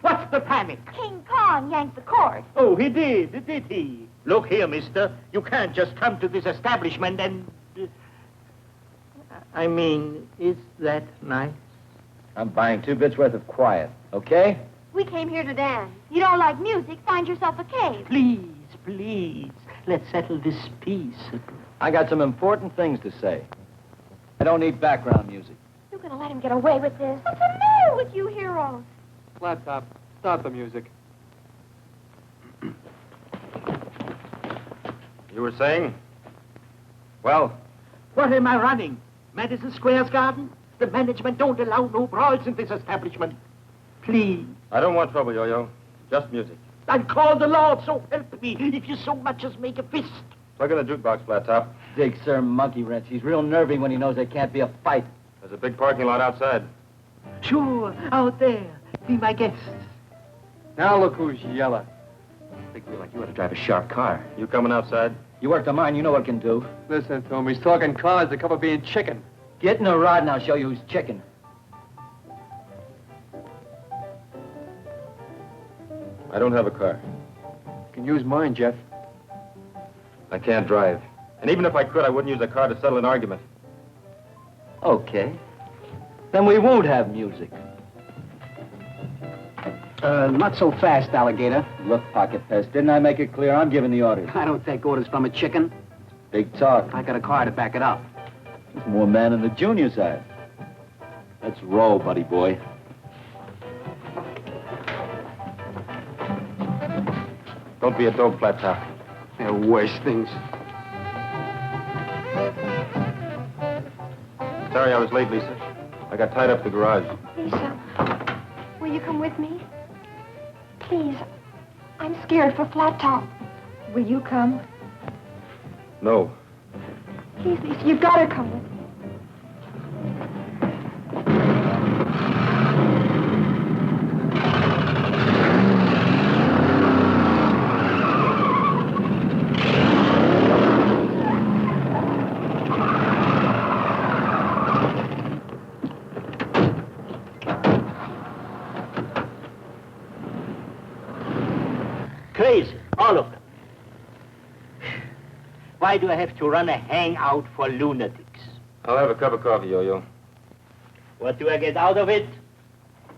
[SPEAKER 3] What's the panic?
[SPEAKER 8] King Kong yanked the cord.
[SPEAKER 10] Oh, he did he? Look here, mister. You can't just come to this establishment and... I mean, is that nice?
[SPEAKER 11] I'm buying 2 bits worth of quiet, okay?
[SPEAKER 8] We came here to dance. You don't like music, find yourself a cave.
[SPEAKER 10] Please, let's settle this peaceably.
[SPEAKER 11] I got some important things to say. I don't need background music.
[SPEAKER 8] You're going to let him get away with this. What's the matter with you heroes?
[SPEAKER 9] Flat Top, start the music.
[SPEAKER 6] You were saying? Well?
[SPEAKER 10] What am I running? Madison Square's garden? The management don't allow no brawls in this establishment. Please.
[SPEAKER 6] I don't want trouble, Yo-Yo. Just music.
[SPEAKER 10] I'll call the Lord, so help me, if you so much as make a fist.
[SPEAKER 6] Plug in the jukebox, Flat Top.
[SPEAKER 11] Dig Sir Monkey Wrench. He's real nervy when he knows there can't be a fight.
[SPEAKER 6] There's a big parking lot outside.
[SPEAKER 10] Sure, out there. Be my guest.
[SPEAKER 9] Now look who's yelling.
[SPEAKER 7] Big wheel like you ought to drive a sharp car.
[SPEAKER 6] You coming outside?
[SPEAKER 11] You work the mine, you know what it can do.
[SPEAKER 9] Listen to him. He's talking cars that cover being chicken.
[SPEAKER 11] Get in a rod and I'll show you who's chicken.
[SPEAKER 6] I don't have a car.
[SPEAKER 9] You can use mine, Jeff.
[SPEAKER 6] I can't drive. And even if I could, I wouldn't use a car to settle an argument.
[SPEAKER 11] Okay. Then we won't have music.
[SPEAKER 3] Not so fast, alligator.
[SPEAKER 11] Look, Pocket Pest, didn't I make it clear? I'm giving the orders.
[SPEAKER 3] I don't take orders from a chicken.
[SPEAKER 11] Big talk.
[SPEAKER 3] I got a car to back it up.
[SPEAKER 11] There's more man in the junior side. Let's roll, buddy boy.
[SPEAKER 6] Don't be a dope, Flat Top.
[SPEAKER 3] There are worse things.
[SPEAKER 6] Sorry I was late, Lisa. I got tied up at the garage.
[SPEAKER 8] Lisa, will you come with me? Please, I'm scared for Flat Top.
[SPEAKER 5] Will you come?
[SPEAKER 6] No.
[SPEAKER 8] Please, Lisa, you've got to come with me.
[SPEAKER 10] All of them. Why do I have to run a hangout for lunatics?
[SPEAKER 4] I'll have a cup of coffee, Yo-Yo.
[SPEAKER 10] What do I get out of it?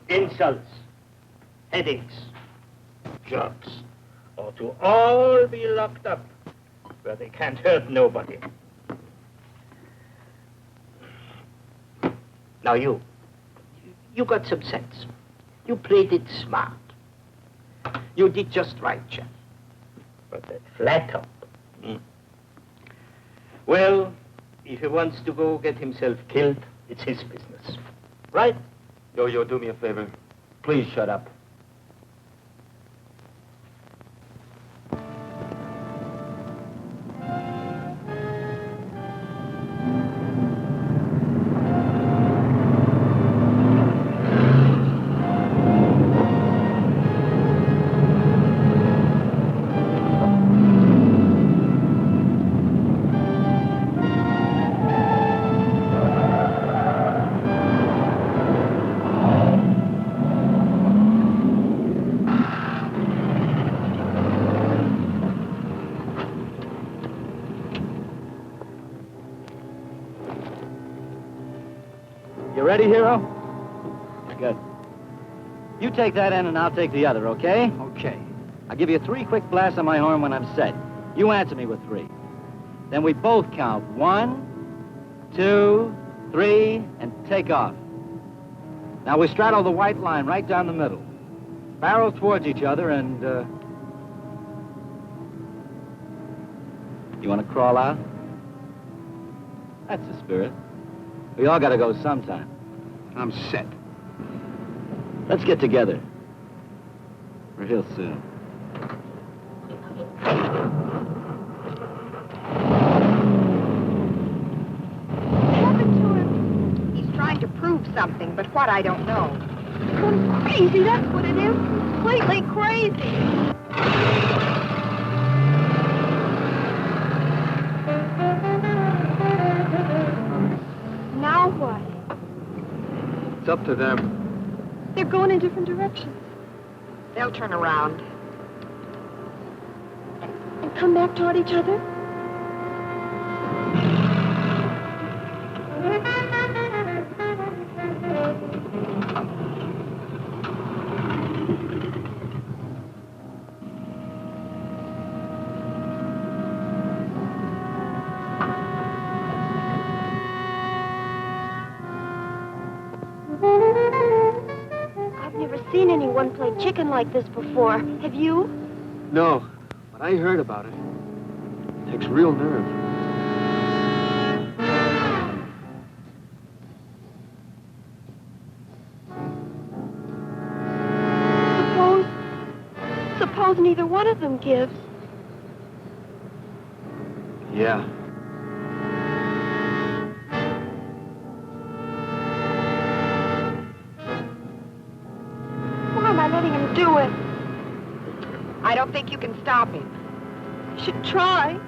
[SPEAKER 10] Insults, headaches, jerks, or to all be locked up where they can't hurt nobody. Now you got some sense. You played it smart. You did just right, Jeff. But that flat top. Well, if he wants to go get himself killed, it's his business. Right?
[SPEAKER 4] Yo-Yo, do me a favor. Please shut up.
[SPEAKER 11] You ready, Hero? Good. You take that end and I'll take the other, okay?
[SPEAKER 3] Okay.
[SPEAKER 11] I'll give you 3 quick blasts on my horn when I'm set. You answer me with 3. Then we both count 1, 2, 3, and take off. Now we straddle the white line right down the middle. Barrel towards each other and, You want to crawl out? That's the spirit. We all got to go sometime.
[SPEAKER 3] I'm set.
[SPEAKER 11] Let's get together. Real soon.
[SPEAKER 5] He's trying to prove something, but what I don't know.
[SPEAKER 8] Crazy, that's what it is. Completely crazy. Now what?
[SPEAKER 12] It's up to them.
[SPEAKER 8] They're going in different directions.
[SPEAKER 5] They'll turn around.
[SPEAKER 8] And come back toward each other? I've never seen anyone play chicken like this before. Have you?
[SPEAKER 12] No, but I heard about it. Takes real nerve.
[SPEAKER 8] Suppose neither one of them gives.
[SPEAKER 12] Yeah.
[SPEAKER 8] Why am I letting him do it?
[SPEAKER 5] I don't think you can stop him.
[SPEAKER 8] I should try.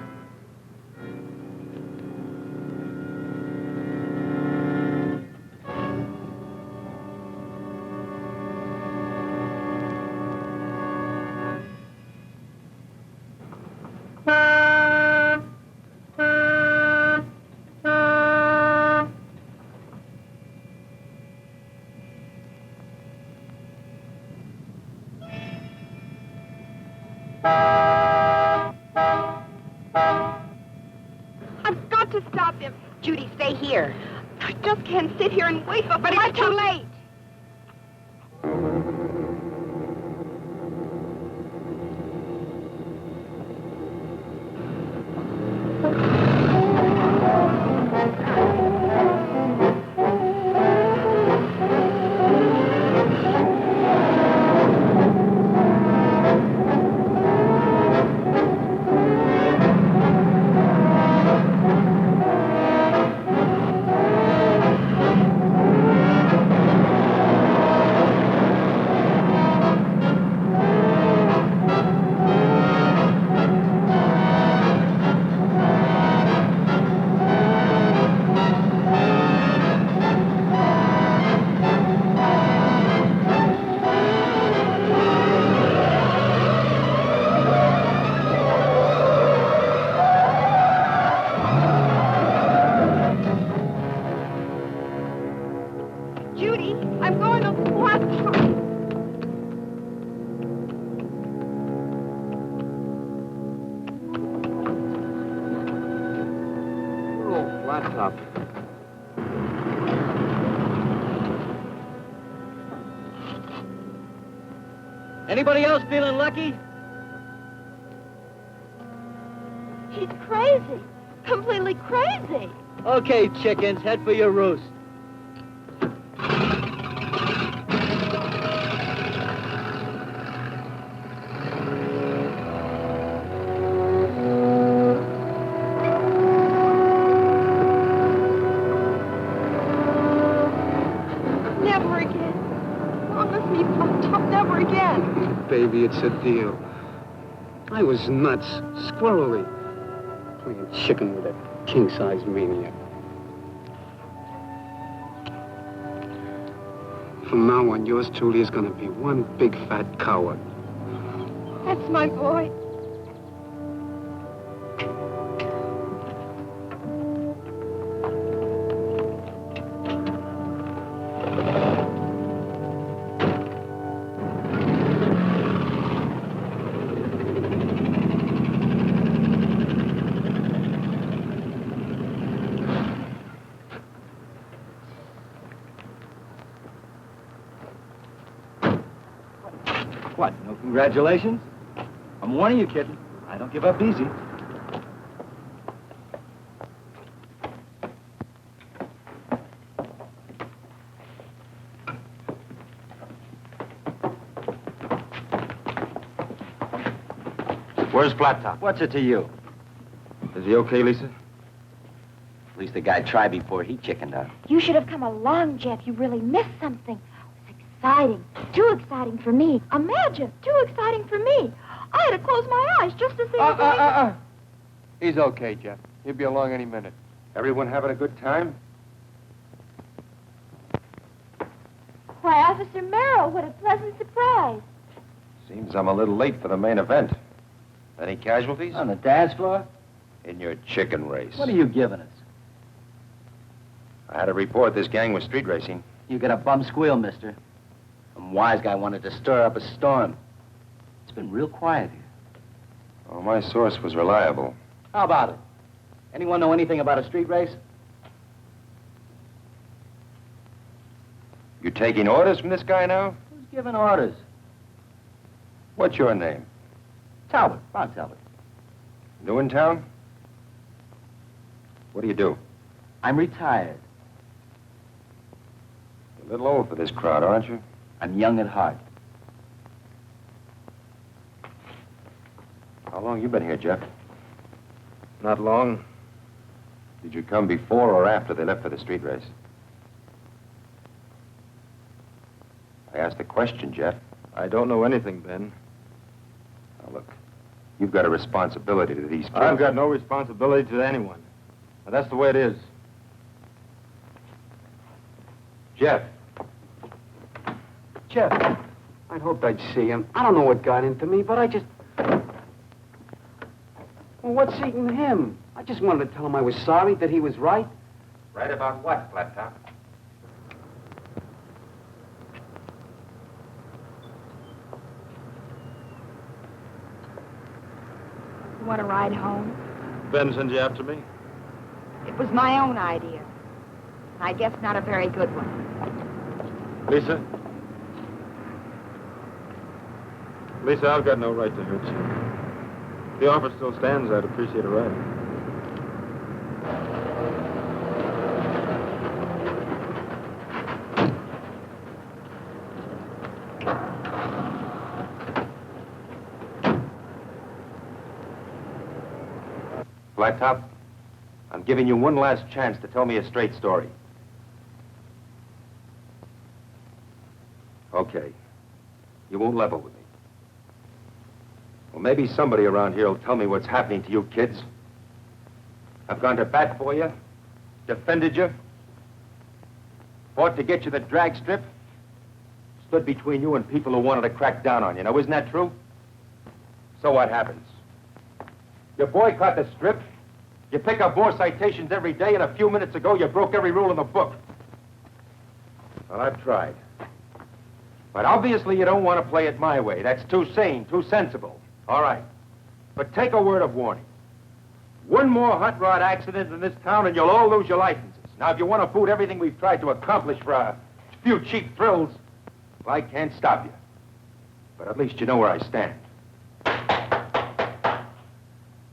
[SPEAKER 8] I've got to stop him.
[SPEAKER 5] Judy, stay here.
[SPEAKER 8] I just can't sit here and wait for...
[SPEAKER 5] But it's too late. Judy, I'm going to flat top.
[SPEAKER 2] Oh, flat top.
[SPEAKER 11] Anybody else feeling lucky?
[SPEAKER 8] He's crazy. Completely crazy.
[SPEAKER 11] Okay, chickens, head for your roost.
[SPEAKER 5] Never again. Promise me, flat top, never again.
[SPEAKER 3] Baby, it's a deal. I was nuts, squirrely, playing chicken with a king-size maniac. From now on, yours truly is gonna be one big fat coward.
[SPEAKER 5] That's my boy.
[SPEAKER 11] What, no congratulations? I'm warning you, kitten. I don't give up easy.
[SPEAKER 4] Where's Flat Top?
[SPEAKER 11] What's it to you?
[SPEAKER 4] Is he okay, Lisa?
[SPEAKER 11] At least the guy tried before he chickened out.
[SPEAKER 8] You should have come along, Jeff. You really missed something. It was exciting. Too exciting for me. Imagine, too exciting for me. I had to close my eyes just to see him going.
[SPEAKER 9] He's okay, Jeff. He'll be along any minute.
[SPEAKER 6] Everyone having a good time?
[SPEAKER 8] Why, Officer Merrill, what a pleasant surprise.
[SPEAKER 6] Seems I'm a little late for the main event. Any casualties?
[SPEAKER 11] On the dance floor?
[SPEAKER 6] In your chicken race.
[SPEAKER 11] What are you giving us?
[SPEAKER 6] I had a report this gang was street racing.
[SPEAKER 11] You get a bum squeal, mister. Some wise guy wanted to stir up a storm. It's been real quiet here.
[SPEAKER 6] Oh, my source was reliable.
[SPEAKER 11] How about it? Anyone know anything about a street race?
[SPEAKER 6] You taking orders from this guy now?
[SPEAKER 11] Who's giving orders?
[SPEAKER 6] What's your name?
[SPEAKER 11] Talbot, Ron Talbot.
[SPEAKER 6] New in town? What do you do?
[SPEAKER 11] I'm retired.
[SPEAKER 6] You're a little old for this crowd, aren't you?
[SPEAKER 11] I'm young at heart.
[SPEAKER 6] How long you been here, Jeff?
[SPEAKER 4] Not long.
[SPEAKER 6] Did you come before or after they left for the street race? I asked a question, Jeff.
[SPEAKER 4] I don't know anything, Ben.
[SPEAKER 6] Now, look, you've got a responsibility to these kids.
[SPEAKER 4] I've got no responsibility to anyone. Now, that's the way it is. Jeff.
[SPEAKER 3] Jeff, I'd hoped I'd see him. I don't know what got into me, but I just... Well, what's eating him? I just wanted to tell him I was sorry, that he was right.
[SPEAKER 6] Right about what, Flat Top?
[SPEAKER 5] You want to ride home?
[SPEAKER 4] Ben sent you after me?
[SPEAKER 5] It was my own idea. I guess not a very good one.
[SPEAKER 4] Lisa? Lisa, I've got no right to hurt you. If the offer still stands, I'd appreciate a ride.
[SPEAKER 6] Flat Top, I'm giving you one last chance to tell me a straight story. Okay. You won't level with me. Well, maybe somebody around here will tell me what's happening to you kids. I've gone to bat for you, defended you, fought to get you the drag strip, stood between you and people who wanted to crack down on you. Now, isn't that true? So what happens? You boycott the strip, you pick up more citations every day, and a few minutes ago you broke every rule in the book. Well, I've tried. But obviously you don't want to play it my way. That's too sane, too sensible. All right. But take a word of warning. One more hot rod accident in this town and you'll all lose your licenses. Now, if you want to fool everything we've tried to accomplish for a few cheap thrills, well, I can't stop you. But at least you know where I stand.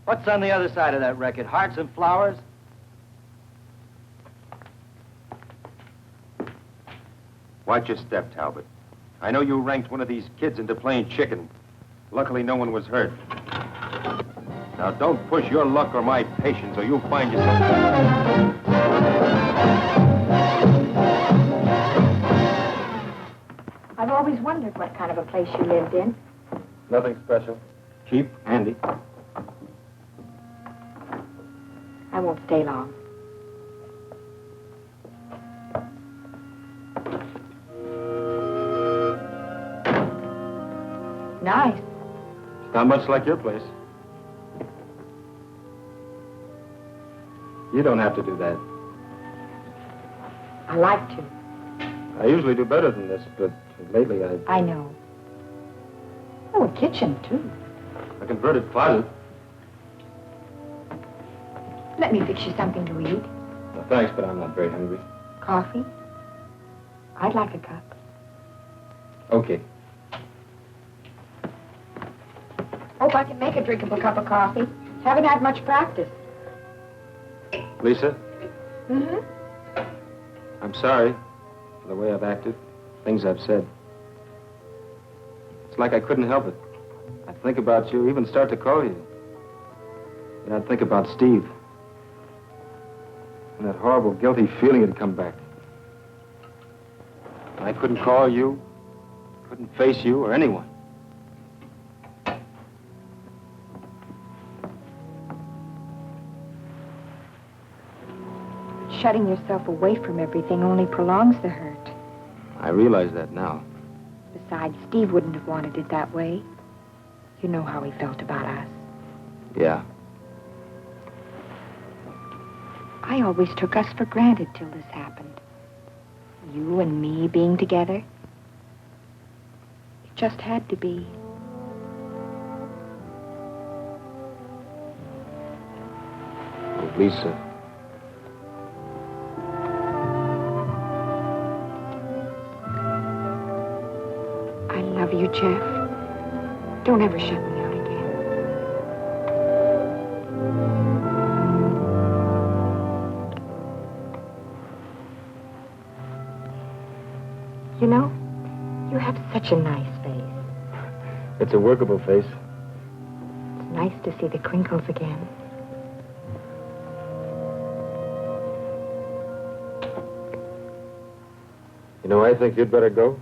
[SPEAKER 11] What's on the other side of that record? Hearts and flowers?
[SPEAKER 6] Watch your step, Talbot. I know you ranked one of these kids into playing chicken. Luckily, no one was hurt. Now, don't push your luck or my patience, or you'll find yourself...
[SPEAKER 5] I've always wondered what kind of a place you lived in.
[SPEAKER 4] Nothing special. Cheap, handy.
[SPEAKER 5] I won't stay long. Nice.
[SPEAKER 4] It's not much like your place. You don't have to do that.
[SPEAKER 5] I like to.
[SPEAKER 4] I usually do better than this, but lately
[SPEAKER 5] I know. Oh, a kitchen, too.
[SPEAKER 4] a converted closet.
[SPEAKER 5] Let me fix you something to eat.
[SPEAKER 4] No, thanks, but I'm not very hungry.
[SPEAKER 5] Coffee? I'd like a cup.
[SPEAKER 4] Okay.
[SPEAKER 5] Hope I can make a drinkable cup of coffee. Haven't had much practice.
[SPEAKER 4] Lisa,
[SPEAKER 5] Mm-hmm.
[SPEAKER 4] I'm sorry for the way I've acted, things I've said. It's like I couldn't help it. I'd think about you, even start to call you. And I'd think about Steve. And that horrible, guilty feeling had come back. And I couldn't call you, couldn't face you or anyone.
[SPEAKER 5] Shutting yourself away from everything only prolongs the hurt.
[SPEAKER 4] I realize that now.
[SPEAKER 5] Besides, Steve wouldn't have wanted it that way. You know how he felt about us.
[SPEAKER 4] Yeah.
[SPEAKER 5] I always took us for granted till this happened. You and me being together. It just had to be.
[SPEAKER 4] Oh, Lisa.
[SPEAKER 5] I love you, Jeff. Don't ever shut me out again. You know, you have such a nice face.
[SPEAKER 4] It's a workable face.
[SPEAKER 5] It's nice to see the crinkles again.
[SPEAKER 4] You know, I think you'd better go.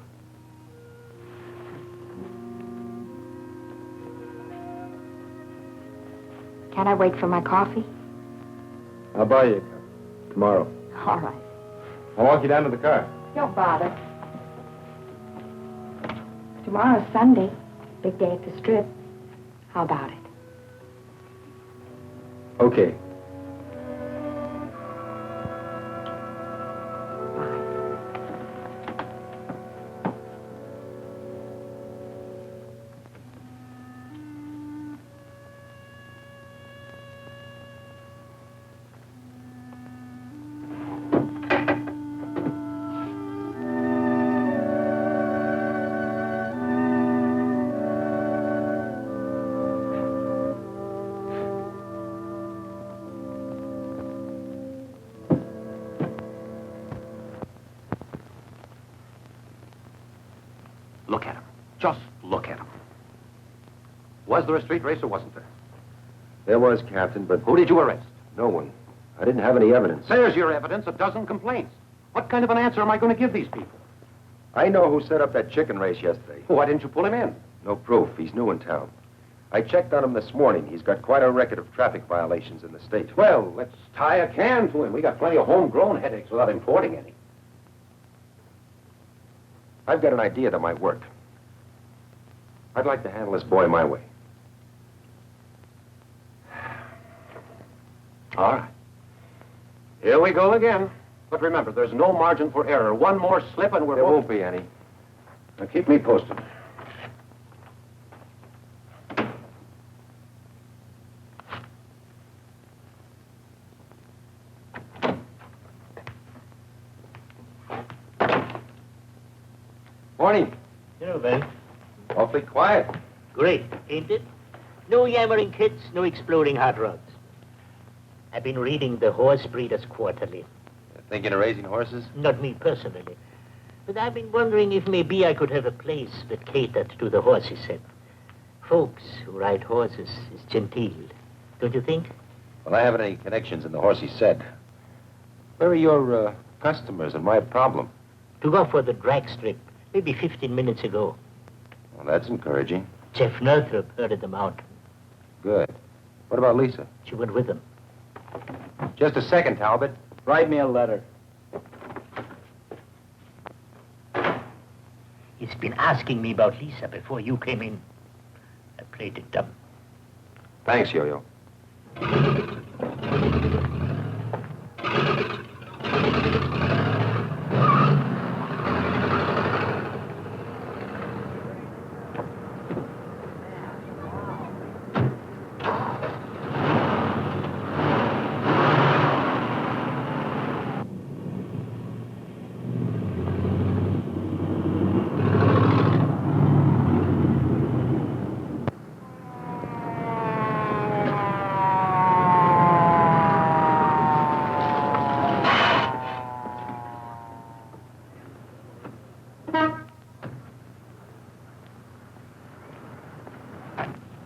[SPEAKER 5] Can I wait for my coffee?
[SPEAKER 4] I'll buy you a cup tomorrow.
[SPEAKER 5] All right.
[SPEAKER 4] I'll walk you down to the car.
[SPEAKER 5] Don't bother. Tomorrow's Sunday. Big day at the Strip. How about it?
[SPEAKER 4] Okay.
[SPEAKER 7] Look at him. Just look at him. Was there a street race or wasn't there?
[SPEAKER 6] There was, Captain, but...
[SPEAKER 7] Who did you arrest?
[SPEAKER 6] No one. I didn't have any evidence.
[SPEAKER 7] There's your evidence, a dozen complaints. What kind of an answer am I going to give these people?
[SPEAKER 6] I know who set up that chicken race yesterday.
[SPEAKER 7] Why didn't you pull him in?
[SPEAKER 6] No proof. He's new in town. I checked on him this morning. He's got quite a record of traffic violations in the state.
[SPEAKER 7] Well, let's tie a can to him. We got plenty of homegrown headaches without importing any.
[SPEAKER 6] I've got an idea that might work. I'd like to handle this boy my way.
[SPEAKER 7] All right. Here we go again. But remember, there's no margin for error. One more slip and we're
[SPEAKER 6] There
[SPEAKER 7] both...
[SPEAKER 6] won't be any.
[SPEAKER 7] Now, keep me posted.
[SPEAKER 6] Morning.
[SPEAKER 10] Hello, Ben.
[SPEAKER 6] Awfully quiet.
[SPEAKER 10] Great, ain't it? No yammering kids, no exploding hot rods. I've been reading the Horse Breeders Quarterly.
[SPEAKER 6] Thinking of raising horses?
[SPEAKER 10] Not me personally. But I've been wondering if maybe I could have a place that catered to the horses set. Folks who ride horses is genteel, don't you think?
[SPEAKER 6] Well, I haven't any connections in the horsey set. Where are your customers and my problem?
[SPEAKER 10] To go for the drag strip, maybe 15 minutes ago.
[SPEAKER 6] Well, that's encouraging.
[SPEAKER 10] Jeff Northrop herded them out.
[SPEAKER 6] Good. What about Lisa?
[SPEAKER 10] She went with them.
[SPEAKER 6] Just a second, Talbot.
[SPEAKER 11] Write me a letter.
[SPEAKER 10] He's been asking me about Lisa before you came in. I played it dumb.
[SPEAKER 6] Thanks, Yo-Yo.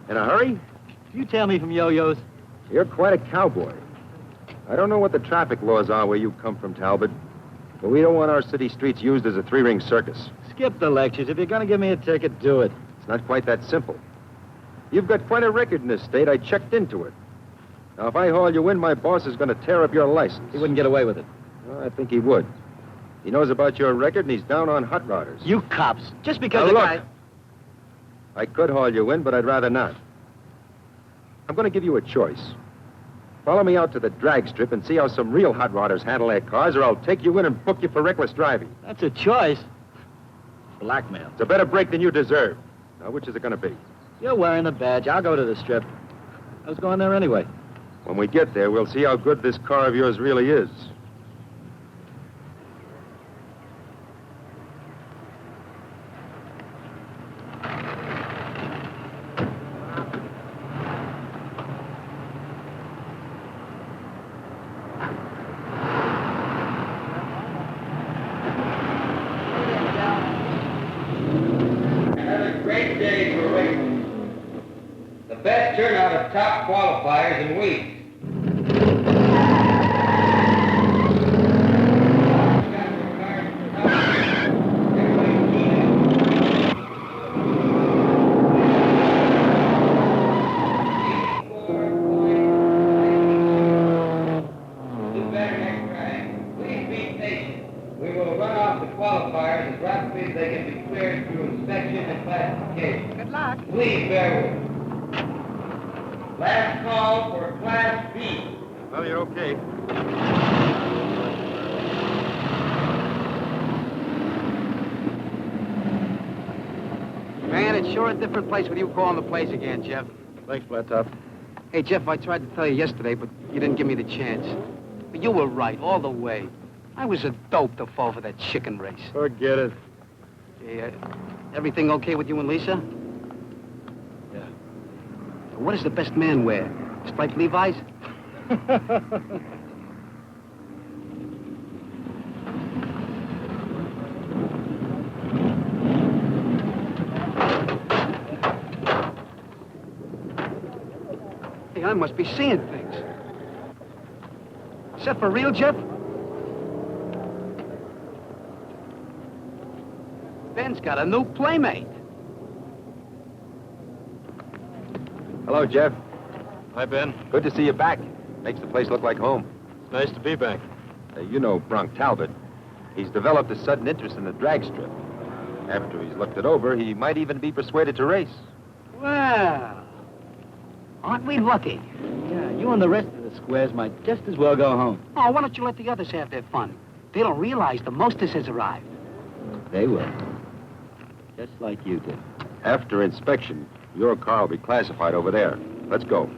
[SPEAKER 11] In a hurry? You tell me from Yo-Yo's.
[SPEAKER 6] You're quite a cowboy. I don't know what the traffic laws are where you come from, Talbot, but we don't want our city streets used as a three-ring circus.
[SPEAKER 11] Skip the lectures. If you're going to give me a ticket, do it.
[SPEAKER 6] It's not quite that simple. You've got quite a record in this state. I checked into it. Now, if I haul you in, my boss is going to tear up your license.
[SPEAKER 11] He wouldn't get away with it.
[SPEAKER 6] Well, I think he would. He knows about your record, and he's down on hot rodders.
[SPEAKER 11] You cops. Just because
[SPEAKER 6] Now,
[SPEAKER 11] a
[SPEAKER 6] look.
[SPEAKER 11] guy...
[SPEAKER 6] I could haul you in, but I'd rather not. I'm going to give you a choice. Follow me out to the drag strip and see how some real hot rodders handle their cars, or I'll take you in and book you for reckless driving.
[SPEAKER 11] That's a choice. Blackmail.
[SPEAKER 6] It's a better break than you deserve. Now, which is it going to be?
[SPEAKER 11] You're wearing the badge. I'll go to the strip. I was going there anyway.
[SPEAKER 6] When we get there, we'll see how good this car of yours really is.
[SPEAKER 1] Another great day for racing. The best turnout of top qualifiers in weeks. Do better next time. Please be patient. We will run off the qualifiers as rapidly as they can be cleared through inspection and classification.
[SPEAKER 2] Good luck.
[SPEAKER 1] Please bear with us. Last call for Class B.
[SPEAKER 6] Well, you're okay.
[SPEAKER 2] Man, it's sure a different place with you calling the place again, Jeff.
[SPEAKER 3] Thanks, Flat Top.
[SPEAKER 2] Hey, Jeff, I tried to tell you yesterday, but you didn't give me the chance. But you were right, all the way. I was a dope to fall for that chicken race.
[SPEAKER 3] Forget it.
[SPEAKER 2] Hey, everything okay with you and Lisa?
[SPEAKER 3] Yeah.
[SPEAKER 2] What does the best man wear? Striped Levi's? Hey, I must be seeing things. Is that for real, Jeff? Ben's got a new playmate.
[SPEAKER 6] Hello, Jeff.
[SPEAKER 12] Hi, Ben.
[SPEAKER 6] Good to see you back. Makes the place look like home.
[SPEAKER 12] It's nice to be back.
[SPEAKER 6] You know Bronk Talbot. He's developed a sudden interest in the drag strip. After he's looked it over, he might even be persuaded to race.
[SPEAKER 11] Well, aren't we lucky? Yeah, you and the rest of the squares might just as well go home.
[SPEAKER 2] Oh, why don't you let the others have their fun?
[SPEAKER 11] They don't realize the mostess has arrived.
[SPEAKER 6] They will. Just like you did. After inspection, your car will be classified over there. Let's go.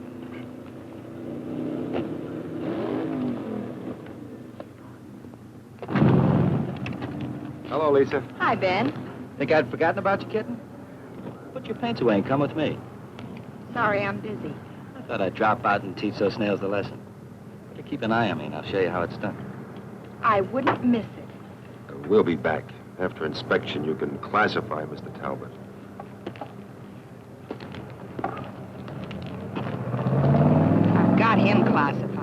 [SPEAKER 6] Hello, Lisa.
[SPEAKER 5] Hi, Ben.
[SPEAKER 11] Think I'd forgotten about you, kitten? Put your paints away and come with me.
[SPEAKER 5] Sorry, I'm busy.
[SPEAKER 11] I thought I'd drop out and teach those snails the lesson. Better keep an eye on me, and I'll show you how it's done.
[SPEAKER 5] I wouldn't miss it.
[SPEAKER 6] We'll be back. After inspection, you can classify Mr. Talbot.
[SPEAKER 5] I've got him classified.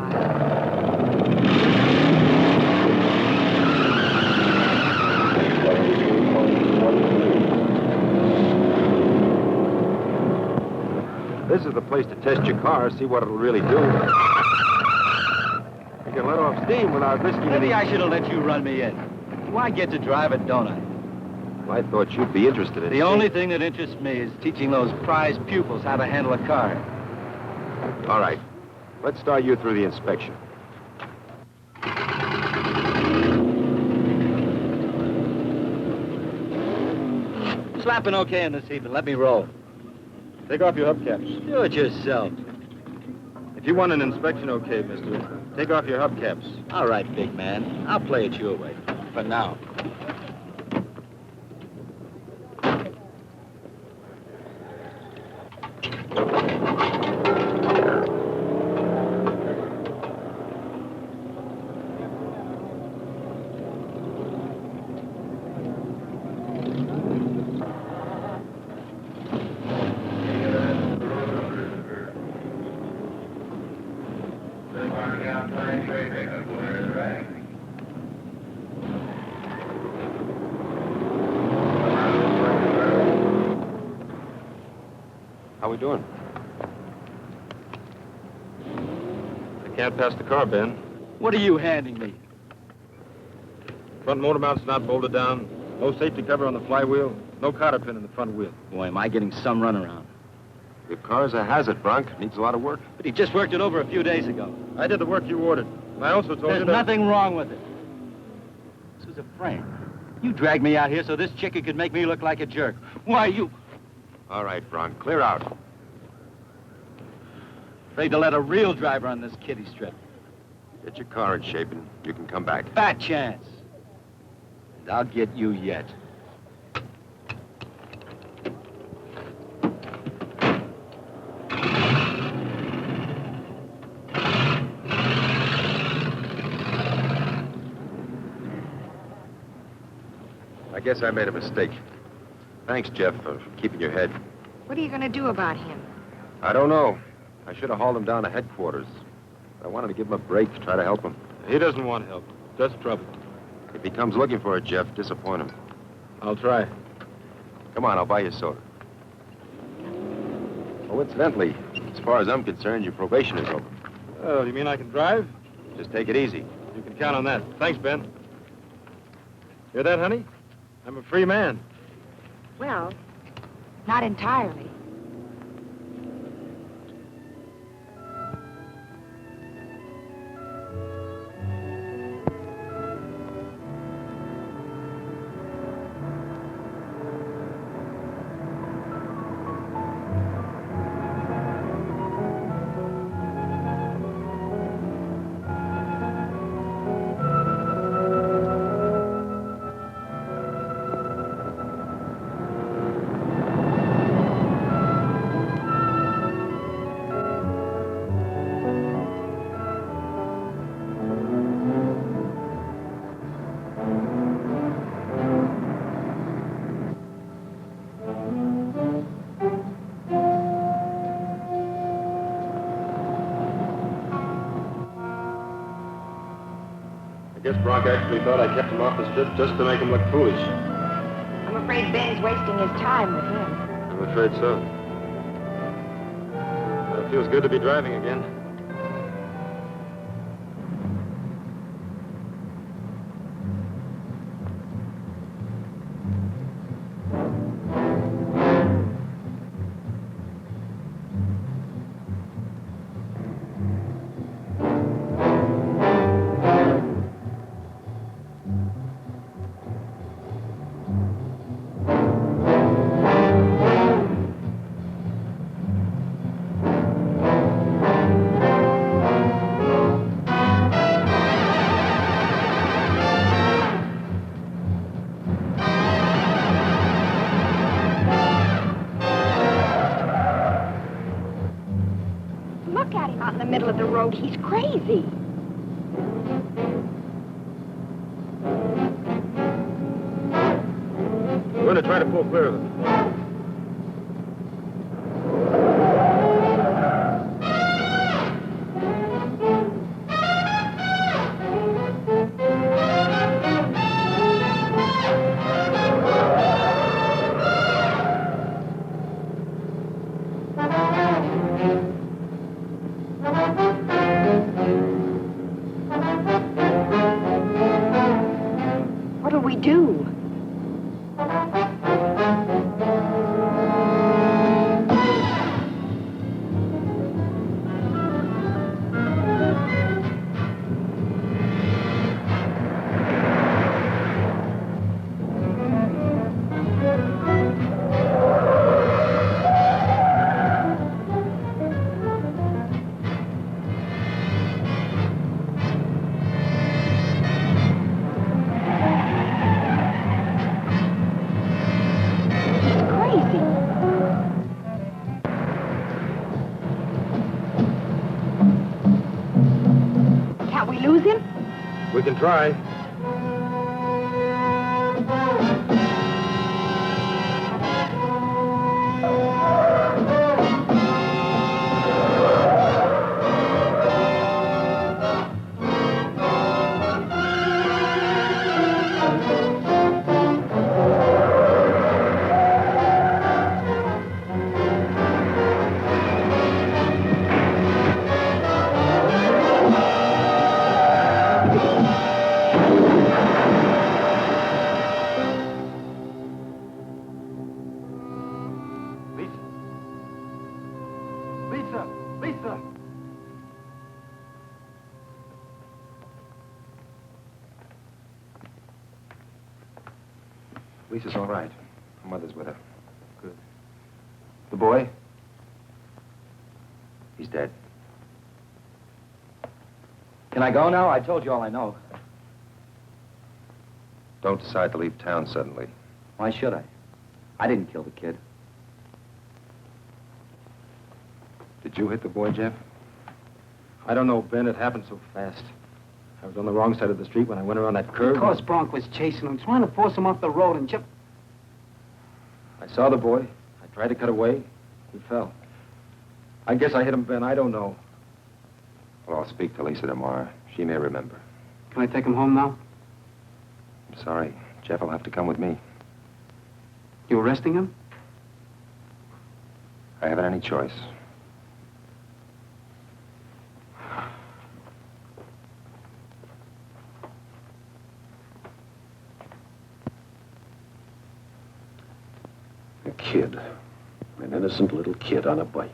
[SPEAKER 6] This is the place to test your car, see what it'll really do. You can let off steam without risking
[SPEAKER 11] Maybe
[SPEAKER 6] any...
[SPEAKER 11] I should have let you run me in. Why get to drive it, don't I?
[SPEAKER 6] Well, I thought you'd be interested in...
[SPEAKER 11] The only thing that interests me is teaching those prize pupils how to handle a car.
[SPEAKER 6] All right. Let's start you through the inspection.
[SPEAKER 11] Slapping okay in this evening. Let me roll.
[SPEAKER 4] Take off your hubcaps.
[SPEAKER 11] Do it yourself.
[SPEAKER 4] If you want an inspection okay, mister, take off your hubcaps.
[SPEAKER 11] All right, big man. I'll play it your way. For now.
[SPEAKER 6] How we doing?
[SPEAKER 4] I can't pass the car, Ben.
[SPEAKER 11] What are you handing me?
[SPEAKER 4] Front motor mount's not bolted down. No safety cover on the flywheel. No cotter pin in the front wheel.
[SPEAKER 11] Boy, am I getting some runaround.
[SPEAKER 6] Your car's a hazard, Bronk. Needs a lot of work.
[SPEAKER 11] But he just worked it over a few days ago.
[SPEAKER 4] I did the work you ordered. And I also told
[SPEAKER 11] There's
[SPEAKER 4] you that...
[SPEAKER 11] nothing wrong with it. This was a prank. You dragged me out here so this chicken could make me look like a jerk. Why, you...
[SPEAKER 6] All right, Bronk. Clear out.
[SPEAKER 11] Afraid to let a real driver on this kiddie strip.
[SPEAKER 6] Get your car in shape and you can come back.
[SPEAKER 11] Fat chance. And I'll get you yet.
[SPEAKER 6] I guess I made a mistake. Thanks, Jeff, for keeping your head.
[SPEAKER 5] What are you going to do about him?
[SPEAKER 6] I don't know. I should have hauled him down to headquarters. But I wanted to give him a break to try to help him.
[SPEAKER 4] He doesn't want help. Just trouble.
[SPEAKER 6] If he comes looking for it, Jeff, disappoint him.
[SPEAKER 4] I'll try.
[SPEAKER 6] Come on, I'll buy you a soda. Oh, incidentally, as far as I'm concerned, your probation is over.
[SPEAKER 4] Oh, you mean I can drive?
[SPEAKER 6] Just take it easy.
[SPEAKER 4] You can count on that. Thanks, Ben. Hear that, honey? I'm a free man.
[SPEAKER 5] Well, not entirely.
[SPEAKER 4] I guess Bronk actually thought I kept him off the strip just to make him look foolish.
[SPEAKER 5] I'm afraid Ben's wasting his time with him.
[SPEAKER 4] I'm afraid so. It feels good to be driving again.
[SPEAKER 5] middle of the road. He's crazy.
[SPEAKER 6] We're going to try to pull clear of them.
[SPEAKER 5] What'll we do? Can't we lose him?
[SPEAKER 6] We can try.
[SPEAKER 12] Lisa!
[SPEAKER 6] Lisa's all right. Her mother's with her. Good. The boy? He's dead.
[SPEAKER 11] Can I go now? I told you all I know.
[SPEAKER 6] Don't decide to leave town suddenly.
[SPEAKER 11] Why should I? I didn't kill the kid.
[SPEAKER 6] Did you hit the boy, Jeff?
[SPEAKER 4] I don't know, Ben. It happened so fast. I was on the wrong side of the street when I went around that curve.
[SPEAKER 3] Because Bronk was chasing him, trying to force him off the road, and Jeff...
[SPEAKER 4] I saw the boy. I tried to cut away. He fell. I guess I hit him, Ben. I don't know.
[SPEAKER 6] Well, I'll speak to Lisa tomorrow. She may remember.
[SPEAKER 3] Can I take him home now?
[SPEAKER 6] I'm sorry. Jeff will have to come with me.
[SPEAKER 3] You arresting him?
[SPEAKER 6] I haven't any choice.
[SPEAKER 7] A kid. An innocent little kid on a bike.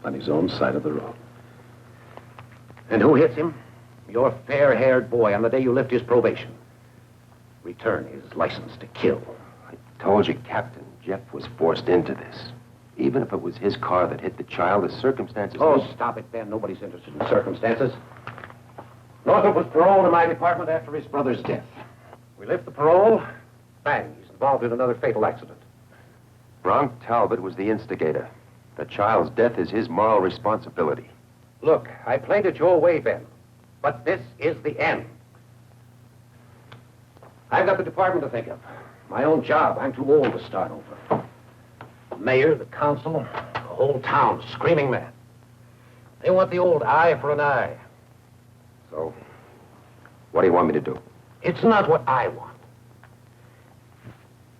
[SPEAKER 7] On his own side of the road. And who hits him? Your fair-haired boy on the day you lift his probation. Return his license to kill.
[SPEAKER 6] I told you, Captain, Jeff was forced into this. Even if it was his car that hit the child, the circumstances...
[SPEAKER 7] Oh, stop it, Ben. Nobody's interested in circumstances. Northrop was paroled in my department after his brother's death. We lift the parole. Bang, he's involved in another fatal accident.
[SPEAKER 6] Bronk Talbot was the instigator. The child's death is his moral responsibility.
[SPEAKER 7] Look, I played it your way, Ben. But this is the end. I've got the department to think of. My own job. I'm too old to start over. The mayor, the council, the whole town screaming mad. They want the old eye for an eye.
[SPEAKER 6] So, what do you want me to do?
[SPEAKER 7] It's not what I want.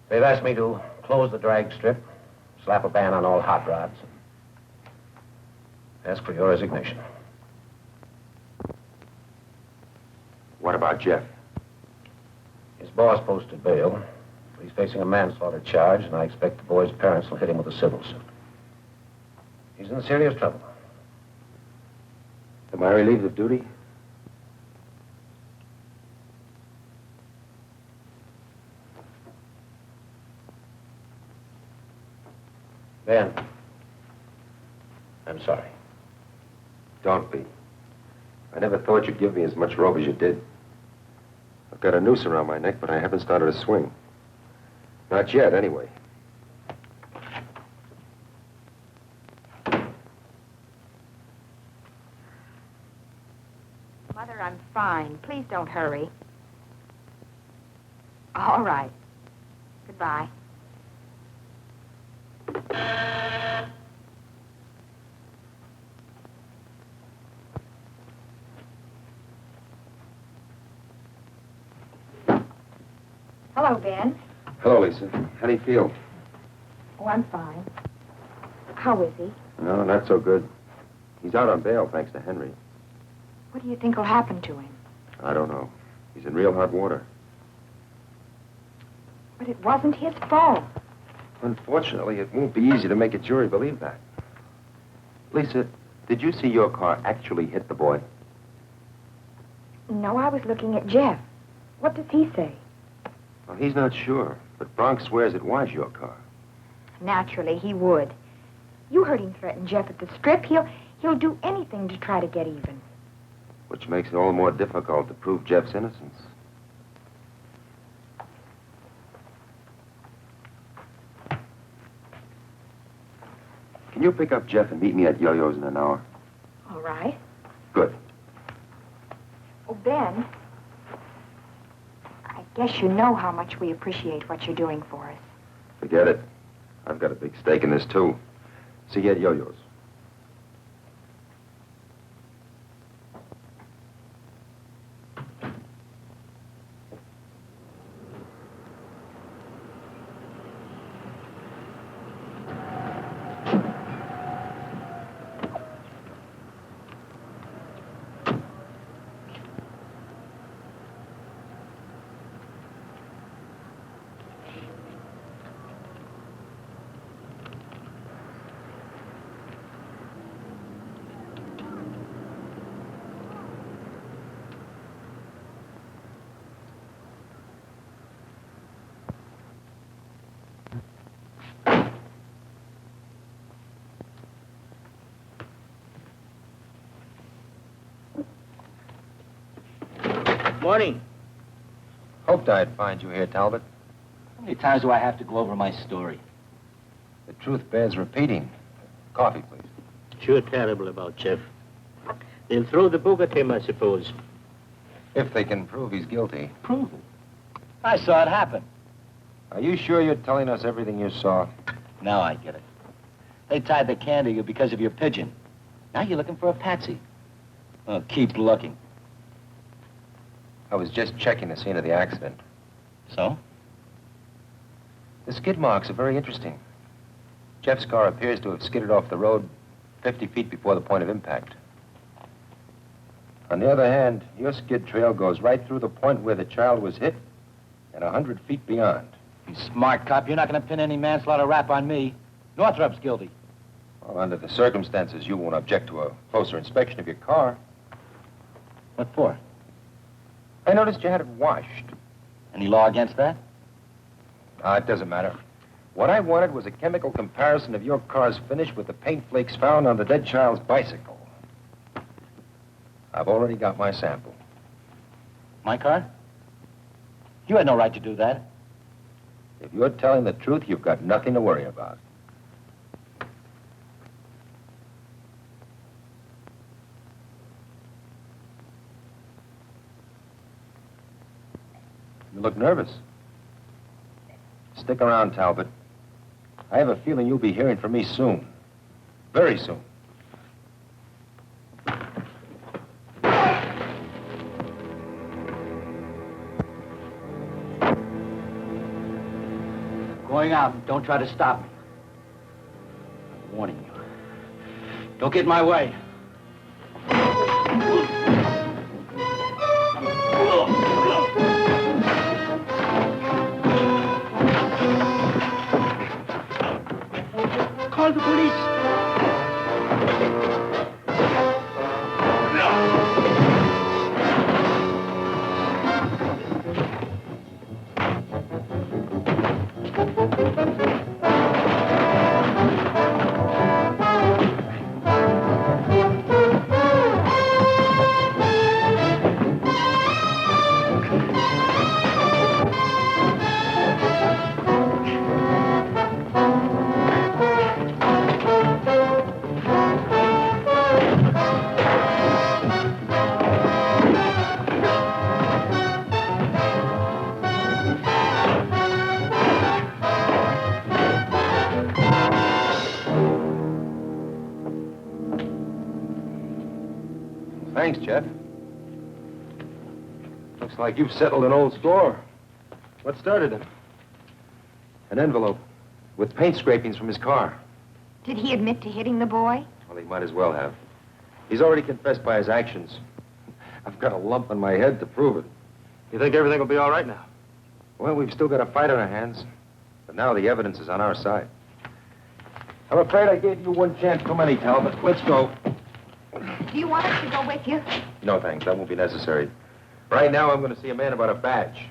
[SPEAKER 7] They've asked me to close the drag strip, slap a ban on all hot rods, and ask for your resignation.
[SPEAKER 6] What about Jeff?
[SPEAKER 7] His boss posted bail. He's facing a manslaughter charge, and I expect the boy's parents will hit him with a civil suit. He's in serious trouble.
[SPEAKER 6] Am I relieved of duty?
[SPEAKER 7] Ben, I'm sorry.
[SPEAKER 6] Don't be. I never thought you'd give me as much rope as you did. I've got a noose around my neck, but I haven't started to swing. Not yet, anyway.
[SPEAKER 5] fine. Please don't hurry. All right. Goodbye. Hello, Ben.
[SPEAKER 6] Hello, Lisa. How do you feel?
[SPEAKER 5] Oh, I'm fine. How is he?
[SPEAKER 6] No, not so good. He's out on bail, thanks to Henry.
[SPEAKER 5] What do you think will happen to him?
[SPEAKER 6] I don't know. He's in real hot water.
[SPEAKER 5] But it wasn't his fault.
[SPEAKER 6] Unfortunately, it won't be easy to make a jury believe that. Lisa, did you see your car actually hit the boy?
[SPEAKER 5] No, I was looking at Jeff. What does he say?
[SPEAKER 6] Well, he's not sure, but Bronx swears it was your car.
[SPEAKER 5] Naturally, he would. You heard him threaten Jeff at the strip. He'll do anything to try to get even.
[SPEAKER 6] Which makes it all the more difficult to prove Jeff's innocence. Can you pick up Jeff and meet me at Yo-Yo's in an hour?
[SPEAKER 5] All right.
[SPEAKER 6] Good.
[SPEAKER 5] Oh, Ben, I guess you know how much we appreciate what you're doing for us.
[SPEAKER 6] Forget it. I've got a big stake in this, too. See you at Yo-Yo's.
[SPEAKER 10] Morning.
[SPEAKER 6] Hoped I'd find you here, Talbot.
[SPEAKER 11] How many times do I have to go over my story?
[SPEAKER 6] The truth bears repeating. Coffee, please.
[SPEAKER 10] Sure terrible about Jeff. They'll throw the book at him, I suppose.
[SPEAKER 6] If they can prove he's guilty.
[SPEAKER 11] Prove it. I saw it happen.
[SPEAKER 6] Are you sure you're telling us everything you saw?
[SPEAKER 11] Now I get it. They tied the can to you because of your pigeon. Now you're looking for a patsy. Oh, keep looking.
[SPEAKER 6] I was just checking the scene of the accident.
[SPEAKER 11] So?
[SPEAKER 6] The skid marks are very interesting. Jeff's car appears to have skidded off the road 50 feet before the point of impact. On the other hand, your skid trail goes right through the point where the child was hit and 100 feet beyond.
[SPEAKER 11] You smart cop, you're not going to pin any manslaughter rap on me. Northrup's guilty.
[SPEAKER 6] Well, under the circumstances, you won't object to a closer inspection of your car.
[SPEAKER 11] What for?
[SPEAKER 6] I noticed you had it washed.
[SPEAKER 11] Any law against that?
[SPEAKER 6] It doesn't matter. What I wanted was a chemical comparison of your car's finish with the paint flakes found on the dead child's bicycle. I've already got my sample.
[SPEAKER 11] My car? You had no right to do that.
[SPEAKER 6] If you're telling the truth, you've got nothing to worry about. You look nervous. Stick around, Talbot. I have a feeling you'll be hearing from me soon. Very soon.
[SPEAKER 11] Going out. Don't try to stop me. I'm warning you. Don't get in my way. Call the police.
[SPEAKER 6] Thanks, Jeff. Looks like you've settled an old score. What started him? An envelope with paint scrapings from his car.
[SPEAKER 5] Did he admit to hitting the boy?
[SPEAKER 6] Well, he might as well have. He's already confessed by his actions. I've got a lump on my head to prove it.
[SPEAKER 4] You think everything will be all right now?
[SPEAKER 6] Well, we've still got a fight on our hands, but now the evidence is on our side. I'm afraid I gave you one chance too many, Talbot. Let's go.
[SPEAKER 5] Do you want us to go with you?
[SPEAKER 6] No, thanks. That won't be necessary. Right now, I'm going to see a man about a badge.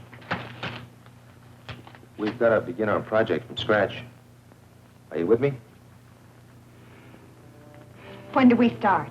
[SPEAKER 6] We've got to begin our project from scratch. Are you with me?
[SPEAKER 5] When do we start?